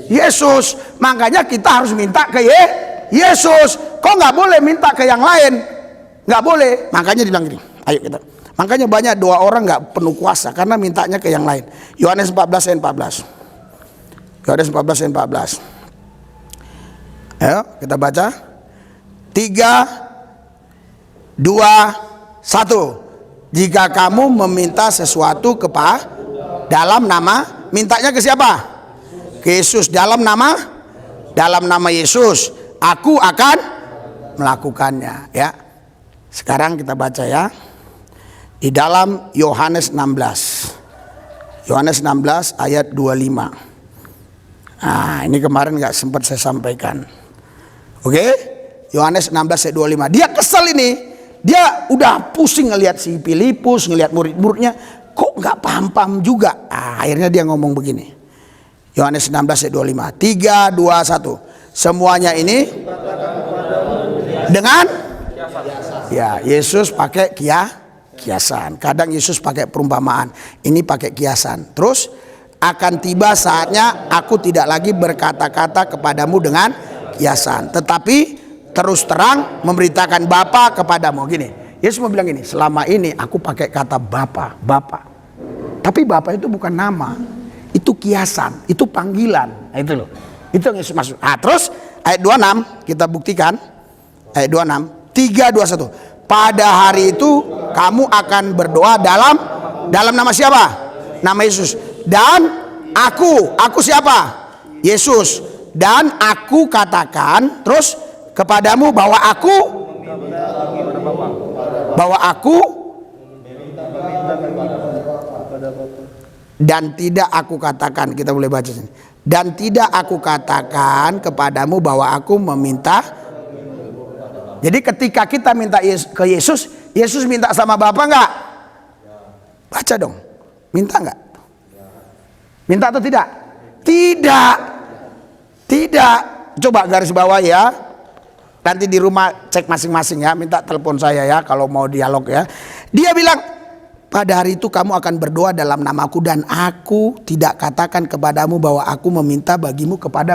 Speaker 1: Yesus. Makanya kita harus minta ke Yesus. Kok nggak boleh minta ke yang lain? Nggak boleh. Makanya dibilang gini, ayo kita. Makanya banyak doa orang nggak penuh kuasa karena mintanya ke yang lain. Yohanes 14 ayat 14. Yohanes 14 ayat 14. Ayo kita baca. 3, 2, 1. Jika kamu meminta sesuatu dalam nama, mintanya ke siapa? Ke Yesus. Dalam nama Yesus, aku akan melakukannya. Ya. Sekarang kita baca ya. Di dalam Yohanes 16. Yohanes 16 ayat 25. Nah, ini kemarin nggak sempat saya sampaikan. Oke? Yohanes 16 ayat 25. Dia kesel ini. Dia udah pusing ngelihat si Filipus, ngelihat murid-muridnya. kok nggak paham-paham juga. Akhirnya dia ngomong begini. Yohanes 16 ayat 25. 3, 2, 1. Semuanya ini dengan ya, Yesus pakai kiasan. Kadang Yesus pakai perumpamaan. Ini pakai kiasan. Terus akan tiba saatnya aku tidak lagi berkata-kata kepadamu dengan kiasan, tetapi terus terang memberitakan Bapa kepadamu. Gini, Yesus mau bilang gini, selama ini aku pakai kata Bapa. Tapi Bapa itu bukan nama, itu kiasan, itu panggilan. Nah, itu loh. Itu yang Yesus maksud. Terus ayat 26 kita buktikan. Ayat 26, 3, 2, 1. Pada hari itu kamu akan berdoa dalam nama siapa? Nama Yesus. Dan aku siapa? Yesus. Dan aku katakan terus kepadamu bahwa aku dan tidak aku katakan, kita boleh baca sini. Dan tidak aku katakan kepadamu bahwa aku meminta. Jadi ketika kita minta ke Yesus, Yesus minta sama Bapa enggak? Baca dong. Minta enggak? Minta atau tidak? Tidak. Coba garis bawah ya. Nanti di rumah cek masing-masing ya. Minta telepon saya ya kalau mau dialog ya. Dia bilang, pada hari itu kamu akan berdoa dalam namaku dan aku tidak katakan kepadamu bahwa aku meminta bagimu kepada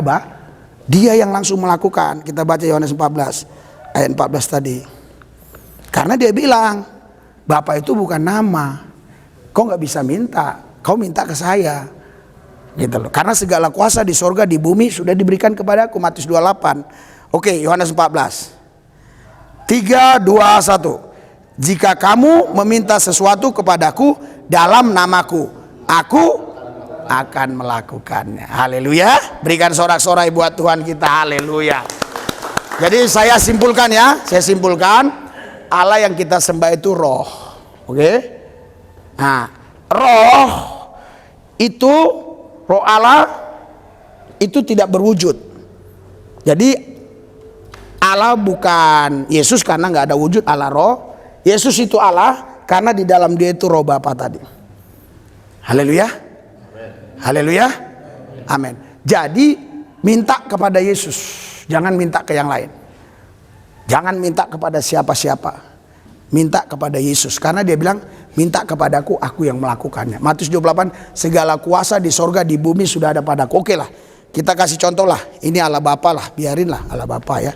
Speaker 1: Dia yang langsung melakukan. Kita baca Yohanes 14 ayat 14 tadi. Karena dia bilang, Bapa itu bukan nama. Kau nggak bisa minta. Kau minta ke saya. Gitu loh. Karena segala kuasa di sorga di bumi sudah diberikan kepadaku. Matius 28. Oke, Yohanes 14 3, 2, 1. Jika kamu meminta sesuatu kepadaku dalam namaku, aku akan melakukannya. Haleluya. Berikan sorak-sorai buat Tuhan kita. Haleluya. Jadi saya simpulkan ya. Saya simpulkan, Allah yang kita sembah itu roh. Oke. Nah, roh itu, roh Allah itu tidak berwujud. Jadi Allah bukan Yesus karena nggak ada wujud, Allah roh. Yesus itu Allah karena di dalam dia itu roh Bapa tadi. Haleluya. Haleluya. Amin. Jadi minta kepada Yesus, jangan minta ke yang lain. Jangan minta kepada siapa-siapa. Minta kepada Yesus karena dia bilang, minta kepadaku, aku yang melakukannya. Matius 28, segala kuasa di sorga di bumi sudah ada padaku. Oke lah, kita kasih contoh lah. Ini Allah Bapa lah, biarinlah Allah Bapa ya.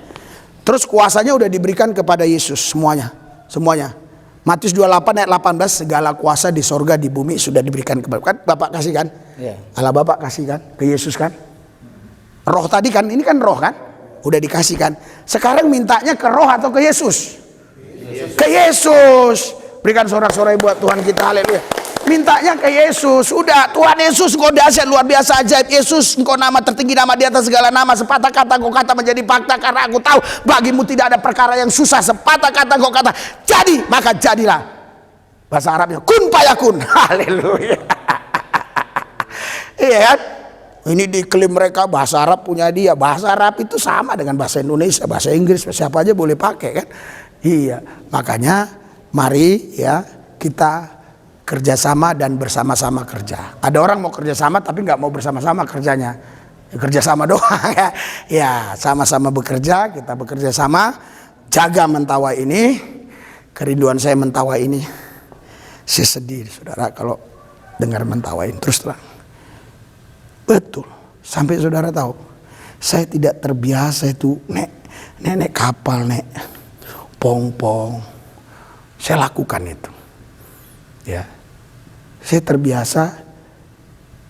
Speaker 1: Terus kuasanya udah diberikan kepada Yesus semuanya. Matius 28 ayat 18, segala kuasa di sorga di bumi sudah diberikan kepada. Kan Bapak kasih kan? Ya. Allah Bapak kasih kan ke Yesus kan? Roh tadi kan, ini kan roh kan? Udah dikasih kan? Sekarang mintanya ke roh atau ke Yesus? Ke Yesus. Berikan sorak-sorai buat Tuhan kita. Haleluya. Mintanya ke Yesus. Udah, Tuhan Yesus engkau dahsyat luar biasa ajaib. Yesus engkau nama tertinggi, nama di atas segala nama. Sepatah kata engkau kata menjadi fakta, karena aku tahu bagimu tidak ada perkara yang susah. Sepatah kata engkau kata jadi, maka jadilah. Bahasa Arabnya kun fayakun. Haleluya. Iya kan? Ini diklaim mereka bahasa Arab punya dia. Bahasa Arab itu sama dengan bahasa Indonesia, bahasa Inggris, siapa aja boleh pakai kan? Iya, makanya mari ya kita kerjasama dan bersama-sama kerja. Ada orang mau kerjasama tapi nggak mau bersama-sama kerjanya, ya, kerjasama doang ya. Ya sama-sama bekerja, kita bekerja sama, jaga mentawai ini. Kerinduan saya mentawai ini. Saya sedih saudara kalau dengar mentawai ini, terus terang. Betul, sampai saudara tahu, saya tidak terbiasa itu nenek kapal pong-pong. Saya lakukan itu. Ya. Saya terbiasa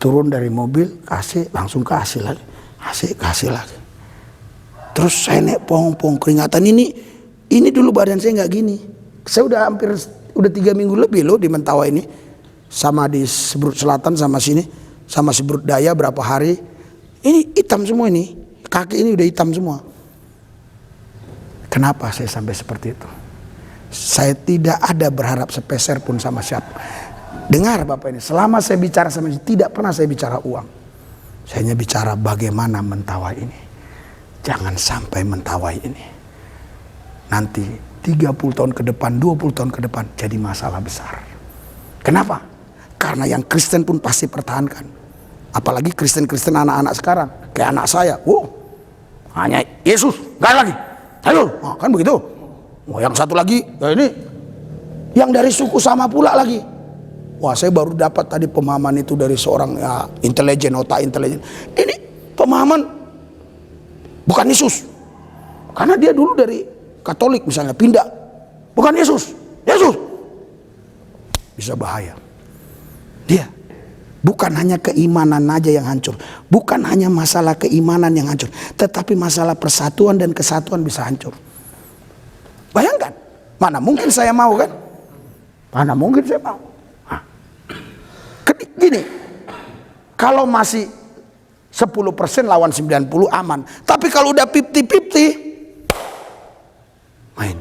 Speaker 1: turun dari mobil, kasih langsung ke AC lagi. Kasih lagi. Terus saya naik pong-pong keringatan ini dulu badan saya nggak gini. Saya udah 3 minggu lebih loh di Mentawai ini. Sama di Seberut Selatan sama sini, sama Seberut Daya berapa hari. Ini hitam semua ini. Kaki ini udah hitam semua. Kenapa saya sampai seperti itu? Saya tidak ada berharap sepeser pun sama siapa. Dengar Bapak ini, selama saya bicara sama ini, tidak pernah saya bicara uang. Saya hanya bicara bagaimana mentawai ini. Jangan sampai mentawai ini nanti 30 tahun ke depan, 20 tahun ke depan jadi masalah besar. Kenapa? Karena yang Kristen pun pasti pertahankan. Apalagi Kristen-Kristen anak-anak sekarang. Kayak anak saya. Hanya Yesus, gak lagi. Ayo, kan begitu. Yang satu lagi, ya ini. Yang dari suku sama pula lagi. Wah, saya baru dapat tadi pemahaman itu dari seorang intelijen, otak intelijen. Ini pemahaman bukan Yesus. Karena dia dulu dari Katolik misalnya, pindah. Bukan Yesus. Yesus. Bisa bahaya. Dia. Bukan hanya keimanan aja yang hancur. Bukan hanya masalah keimanan yang hancur. Tetapi masalah persatuan dan kesatuan bisa hancur. Bayangkan. Mana mungkin saya mau kan? Mana mungkin saya mau. Gini. Kalau masih 10% lawan 90 aman. Tapi kalau udah 50-50. Main.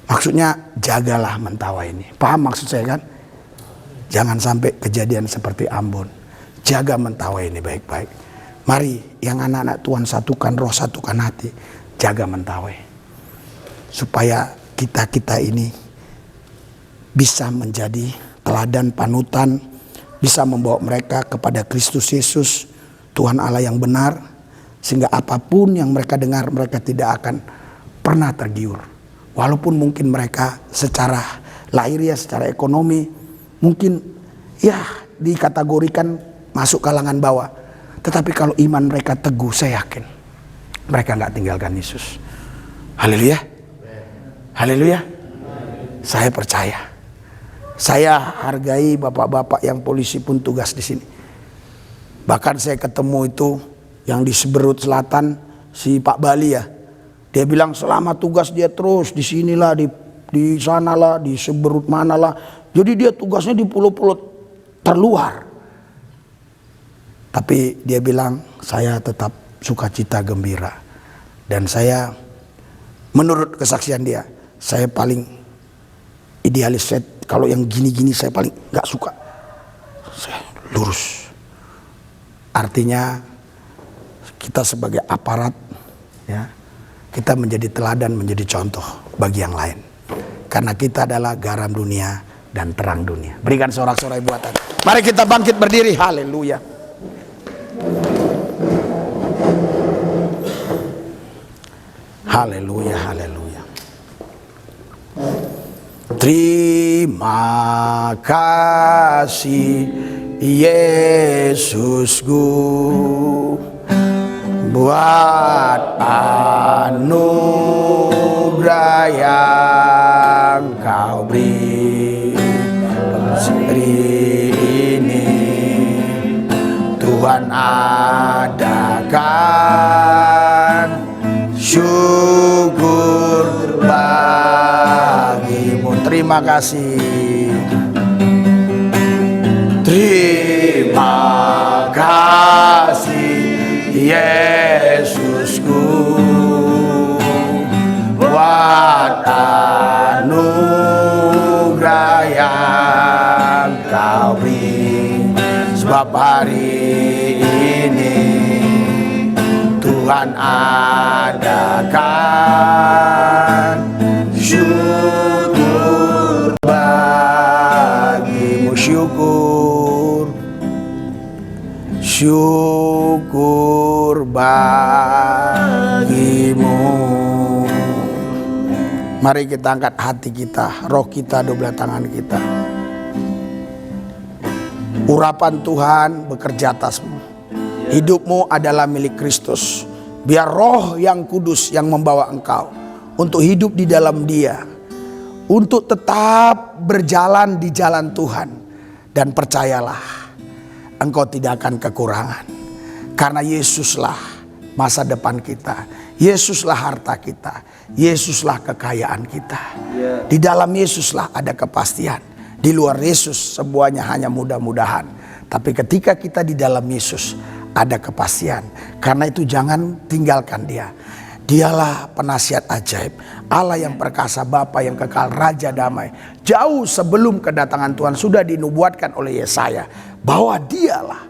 Speaker 1: Maksudnya jagalah mentawai ini. Paham maksud saya kan? Jangan sampai kejadian seperti Ambon. Jaga mentawai ini baik-baik. Mari yang anak-anak Tuhan satukan roh, satukan hati. Jaga mentawai. Supaya kita-kita ini bisa menjadi teladan panutan. Bisa membawa mereka kepada Kristus Yesus. Tuhan Allah yang benar. Sehingga apapun yang mereka dengar, mereka tidak akan pernah tergiur. Walaupun mungkin mereka secara lahiriah, secara ekonomi mungkin ya dikategorikan masuk kalangan bawah. Tetapi kalau iman mereka teguh, saya yakin mereka nggak tinggalkan Yesus. Haleluya. Haleluya. Saya percaya. Saya hargai bapak-bapak yang polisi pun tugas di sini. Bahkan saya ketemu itu yang di Seberut Selatan, si Pak Bali ya. Dia bilang selama tugas dia terus di sinilah, di sanalah, di Seberut manalah. Jadi dia tugasnya di pulau-pulau terluar. Tapi dia bilang, saya tetap sukacita gembira. Dan saya, menurut kesaksian dia, saya paling idealis. Kalau yang gini-gini saya paling gak suka. Saya lurus. Artinya, kita sebagai aparat, ya, kita menjadi teladan, menjadi contoh bagi yang lain. Karena kita adalah garam dunia dan terang dunia. Berikan sorak-sorai buatan. Mari kita bangkit berdiri. Haleluya. Haleluya, haleluya. Terima kasih Yesusku buat anugerah yang Kau beri. Hari ini Tuhan adakan syukur bagimu. Terima kasih. Terima kasih Yesusku buat anugerah yang Kau beri. Sebab hari ini Tuhan adakan syukur bagimu. Syukur bagimu. Mari kita angkat hati kita, roh kita, dua belah tangan kita. Urapan Tuhan bekerja atasmu. Hidupmu adalah milik Kristus. Biar roh yang kudus yang membawa engkau untuk hidup di dalam Dia. Untuk tetap berjalan di jalan Tuhan. Dan percayalah, engkau tidak akan kekurangan. Karena Yesuslah masa depan kita. Yesuslah harta kita. Yesuslah kekayaan kita. Di dalam Yesuslah ada kepastian. Di luar Yesus semuanya hanya mudah-mudahan. Tapi ketika kita di dalam Yesus ada kepastian. Karena itu jangan tinggalkan Dia. Dialah penasihat ajaib, Allah yang perkasa, Bapa yang kekal, Raja damai. Jauh sebelum kedatangan Tuhan sudah dinubuatkan oleh Yesaya bahwa Dialah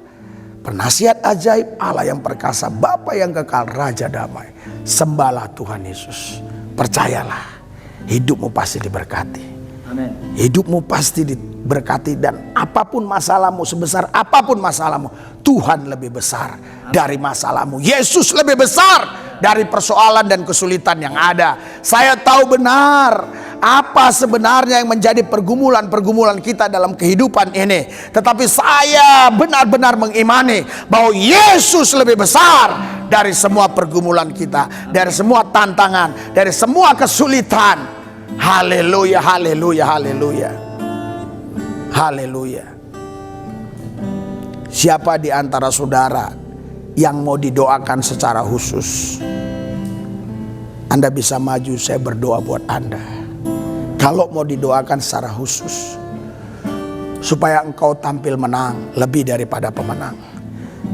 Speaker 1: penasihat ajaib, Allah yang perkasa, Bapa yang kekal, Raja damai. Sembahlah Tuhan Yesus. Percayalah, hidupmu pasti diberkati. Amen. Hidupmu pasti berkati. Dan apapun masalahmu, sebesar apapun masalahmu, Tuhan lebih besar dari masalahmu. Yesus lebih besar dari persoalan dan kesulitan yang ada. Saya tahu benar apa sebenarnya yang menjadi pergumulan-pergumulan kita dalam kehidupan ini. Tetapi saya benar-benar mengimani bahwa Yesus lebih besar dari semua pergumulan kita, dari semua tantangan, dari semua kesulitan. Haleluya, haleluya, haleluya. Haleluya. Siapa di antara saudara yang mau didoakan secara khusus? Anda bisa maju, saya berdoa buat Anda. Kalau mau didoakan secara khusus, supaya engkau tampil menang lebih daripada pemenang.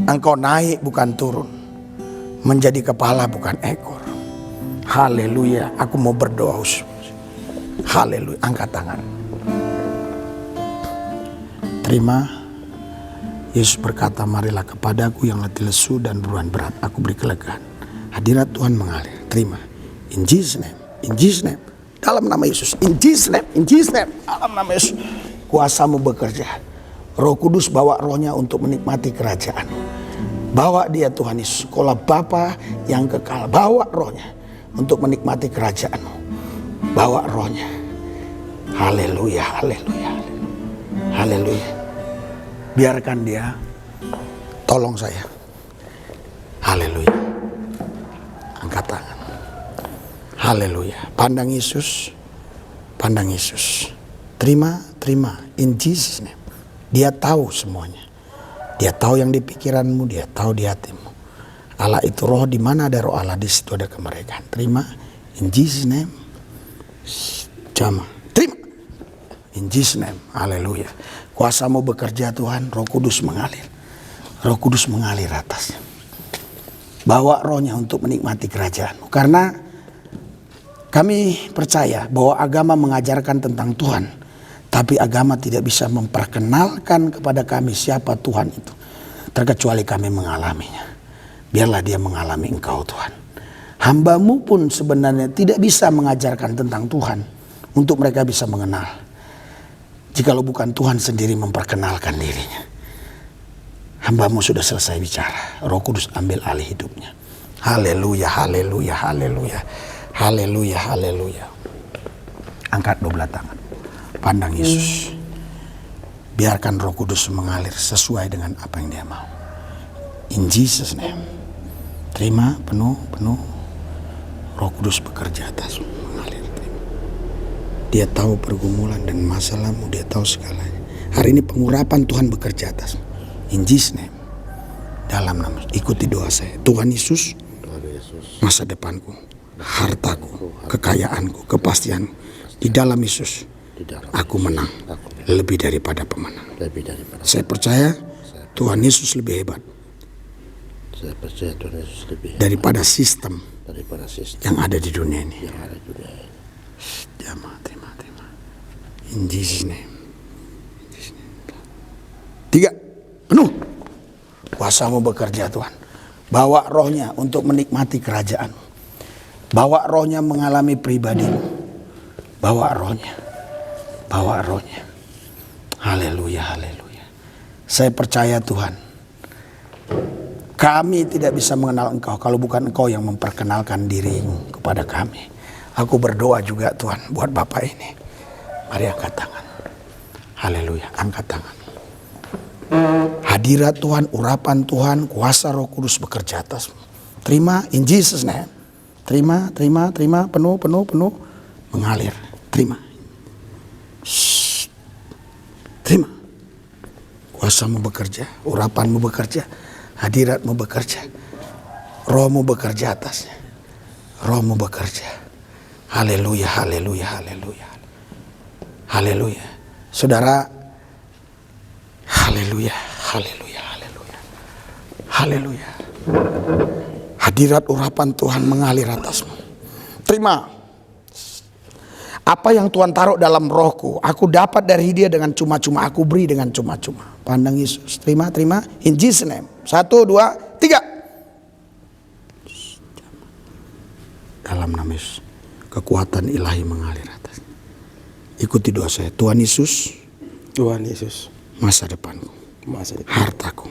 Speaker 1: Engkau naik bukan turun, menjadi kepala bukan ekor. Haleluya, aku mau berdoa khusus. Haleluya, angkat tangan. Terima. Yesus berkata, marilah kepadaku yang letih lesu dan beban berat, aku beri kelegaan. Hadirat Tuhan mengalir. Terima. In Jesus name, in Jesus name, dalam nama Yesus, in Jesus name, in Jesus name, dalam nama Yesus. Kuasamu bekerja. Roh Kudus bawa rohnya untuk menikmati kerajaan. Bawa dia Tuhan Yesus, sekolah Bapa yang kekal. Bawa rohnya untuk menikmati kerajaanmu. Bawa rohnya. Haleluya, haleluya, haleluya. Biarkan dia tolong saya. Haleluya. Angkat tangan. Haleluya. Pandang Yesus. Pandang Yesus. Terima, terima. In Jesus name. Dia tahu semuanya. Dia tahu yang di pikiranmu, dia tahu di hatimu. Allah itu roh, di mana ada roh Allah, di situ ada kemerdekaan. Terima. In Jesus name. Jama. Terima. In Jesus name. Haleluya. Kuasamu bekerja Tuhan, Roh Kudus mengalir. Roh Kudus mengalir atasnya. Bawa rohnya untuk menikmati kerajaanmu. Karena kami percaya bahwa agama mengajarkan tentang Tuhan. Tapi agama tidak bisa memperkenalkan kepada kami siapa Tuhan itu. Terkecuali kami mengalaminya. Biarlah dia mengalami Engkau Tuhan. Hambamu pun sebenarnya tidak bisa mengajarkan tentang Tuhan. Untuk mereka bisa mengenal. Jikalau bukan Tuhan sendiri memperkenalkan dirinya. Hambamu sudah selesai bicara. Roh Kudus ambil alih hidupnya. Haleluya, haleluya, haleluya. Haleluya, haleluya. Angkat dua tangan. Pandang Yesus. Biarkan Roh Kudus mengalir sesuai dengan apa yang dia mau. In Jesus name. Terima penuh, penuh. Roh Kudus bekerja atasmu. Mengalir. Terima. Dia tahu pergumulan dan masalahmu. Dia tahu segalanya. Hari ini pengurapan Tuhan bekerja atasmu. In Jesus name. Dalam nama. Ikuti doa saya. Tuhan Yesus. Masa depanku. Hartaku. Kekayaanku. Kepastianku. Di dalam Yesus. Aku menang. Lebih daripada pemenang. Saya percaya Tuhan Yesus lebih hebat.
Speaker 2: Saya percaya Tuhan Yesus lebih hebat
Speaker 1: daripada sistem yang ada di dunia ini. Terima. In Jesus name. 3. Penuh. Kuasamu bekerja Tuhan. Bawa rohnya untuk menikmati kerajaan. Bawa rohnya mengalami pribadimu. Bawa rohnya. Bawa rohnya. Haleluya, haleluya. Saya percaya Tuhan. Kami tidak bisa mengenal Engkau kalau bukan Engkau yang memperkenalkan dirimu kepada kami. Aku berdoa juga Tuhan buat Bapak ini. Mari angkat tangan. Haleluya, angkat tangan. Hadirat Tuhan, urapan Tuhan, kuasa Roh Kudus bekerja atasmu. Terima in Jesus name. Terima, penuh. Mengalir. Terima. Terima. Kuasamu bekerja, urapanmu bekerja, hadiratmu bekerja, rohmu bekerja atasnya, rohmu bekerja. Haleluya, haleluya, haleluya, haleluya. Saudara, haleluya, haleluya, haleluya, haleluya. Hadirat urapan Tuhan mengalir atasmu. Terima. Apa yang Tuhan taruh dalam rohku, aku dapat dari dia dengan cuma-cuma, aku beri dengan cuma-cuma. Pandang Yesus. Terima. In Jesus name. 1, 2, 3. Dalam nama Yesus. Kekuatan ilahi mengalir atas. Ikuti doa saya. Tuhan Yesus,
Speaker 5: Tuhan Yesus,
Speaker 1: masa depanku,
Speaker 5: masa depan,
Speaker 1: hartaku,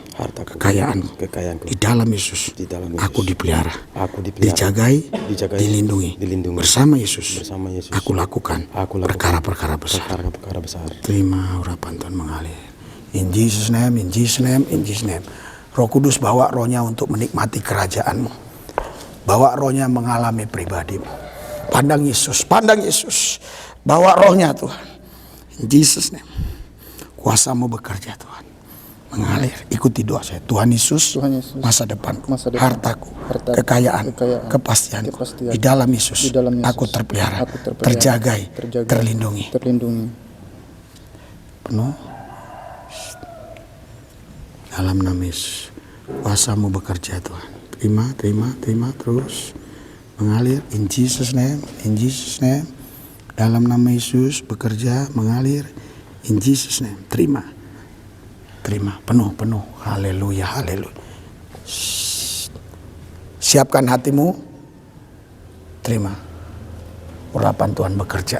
Speaker 1: kekayaanku.
Speaker 5: kekayaanku.
Speaker 1: Di dalam Yesus,
Speaker 5: Di dalam Yesus,
Speaker 1: aku dipelihara,
Speaker 5: aku dipelihara,
Speaker 1: dijagai,
Speaker 5: dijagai,
Speaker 1: dilindungi.
Speaker 5: dilindungi.
Speaker 1: Bersama Yesus,
Speaker 5: Bersama Yesus,
Speaker 1: aku lakukan perkara-perkara besar.
Speaker 5: perkara-perkara besar.
Speaker 1: Terima urapan Tuhan mengalir. In Jesus name, in Jesus name, in Jesus name. Roh Kudus bawa rohnya untuk menikmati kerajaanmu. Bawa rohnya mengalami pribadimu. Pandang Yesus, pandang Yesus. Bawa rohnya Tuhan. In Jesus name. Kuasamu bekerja Tuhan. Mengalir, ikuti doa saya. Tuhan Yesus, masa depanku, hartaku, kekayaan, kepastianku. Di dalam Yesus, aku terpelihara, terjagai, terlindungi. Penuh. Dalam nama Yesus, kuasamu bekerja Tuhan. Terima, terus mengalir. In Jesus name, in Jesus name. Dalam nama Yesus bekerja, mengalir. In Jesus name, terima, penuh. Haleluya. Siapkan hatimu, terima. Urapan Tuhan bekerja.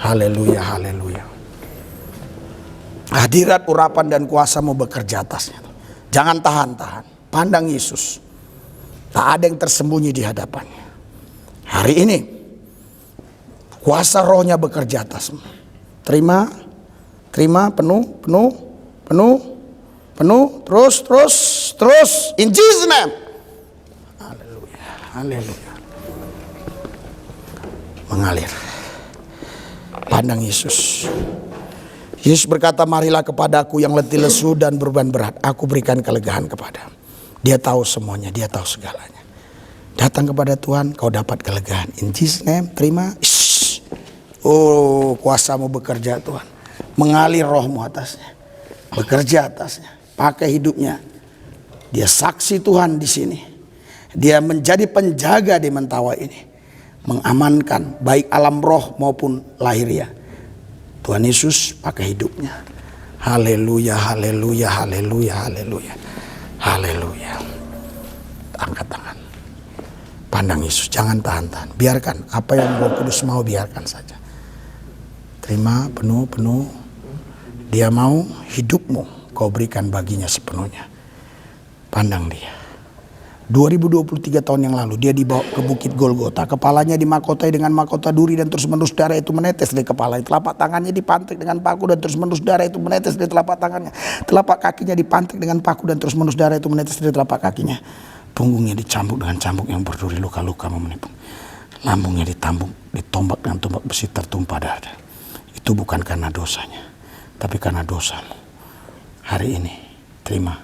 Speaker 1: Haleluya. Hadirat, urapan dan kuasamu bekerja atasnya. Jangan tahan. Pandang Yesus. Tak ada yang tersembunyi di hadapannya. Hari ini kuasa rohnya bekerja atasmu. Terima, penuh. Terus. In Jesus name. Haleluya. Mengalir. Pandang Yesus. Yesus berkata, marilah kepadaku yang letih lesu dan beban berat. Aku berikan kelegaan kepada. Dia tahu semuanya, dia tahu segalanya. Datang kepada Tuhan, kau dapat kelegaan. In Jesus name, terima. Oh, kuasamu bekerja Tuhan. Mengalir rohmu atasnya. Bekerja atasnya. Pakai hidupnya. Dia saksi Tuhan di sini. Dia menjadi penjaga di Mentawai ini. Mengamankan baik alam roh maupun lahiriah. Tuhan Yesus pakai hidupnya. Haleluya. Angkat tangan. Pandang Yesus, jangan tahan. Biarkan apa yang Roh Kudus mau, biarkan saja. Terima penuh. Dia mau hidupmu kau berikan baginya sepenuhnya. Pandang dia. 2023 tahun yang lalu dia dibawa ke Bukit Golgota. Kepalanya dimakotai dengan mahkota duri dan terus menerus darah itu menetes dari kepala. Telapak tangannya dipantik dengan paku dan terus menerus darah itu menetes dari telapak tangannya. Telapak kakinya dipantik dengan paku dan terus menerus darah itu menetes dari telapak kakinya. Punggungnya dicambuk dengan cambuk yang berduri, luka-luka memenipung. Lambungnya ditombak dengan tombak besi tertumpah darah. Itu bukan karena dosanya, tapi karena dosamu. Hari ini terima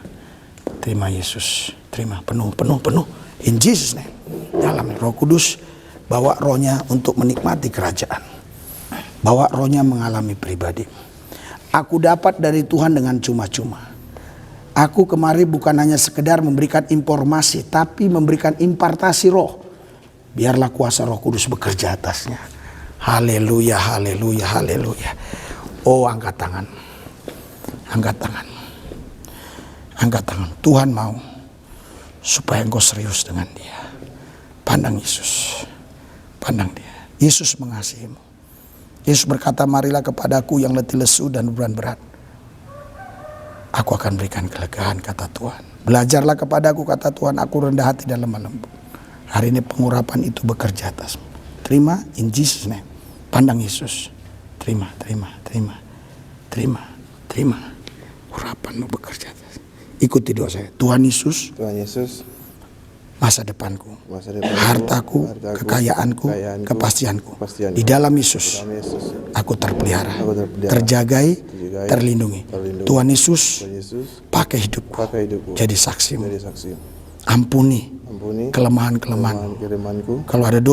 Speaker 1: Yesus. Terima penuh. In Jesus name. Dalam Roh Kudus bawa rohnya untuk menikmati kerajaan. Bawa rohnya mengalami pribadi. Aku dapat dari Tuhan dengan cuma-cuma. Aku kemari bukan hanya sekedar memberikan informasi, tapi memberikan impartasi roh. Biarlah kuasa Roh Kudus bekerja atasnya. Haleluya. Oh, angkat tangan. Tuhan mau supaya engkau serius dengan dia. Pandang Yesus. Pandang dia. Yesus mengasihimu. Yesus berkata, marilah kepadaku yang letih lesu dan beban berat. Aku akan berikan kelegaan, kata Tuhan. Belajarlah kepadaku, kata Tuhan, aku rendah hati dan lemah lembut. Hari ini pengurapan itu bekerja atasmu. Terima, in Jesus name. Pandang Yesus. Terima. Urapanmu bekerja atas. Ikuti doa saya. Tuhan Yesus, masa depanku, hartaku, kekayaanku, kepastianku. Di dalam Yesus, aku terpelihara, terjagai, terlindungi. Tuhan Yesus, pakai hidupku jadi saksimu. Ampuni kelemahan-kelemahanku. Kalau ada dosa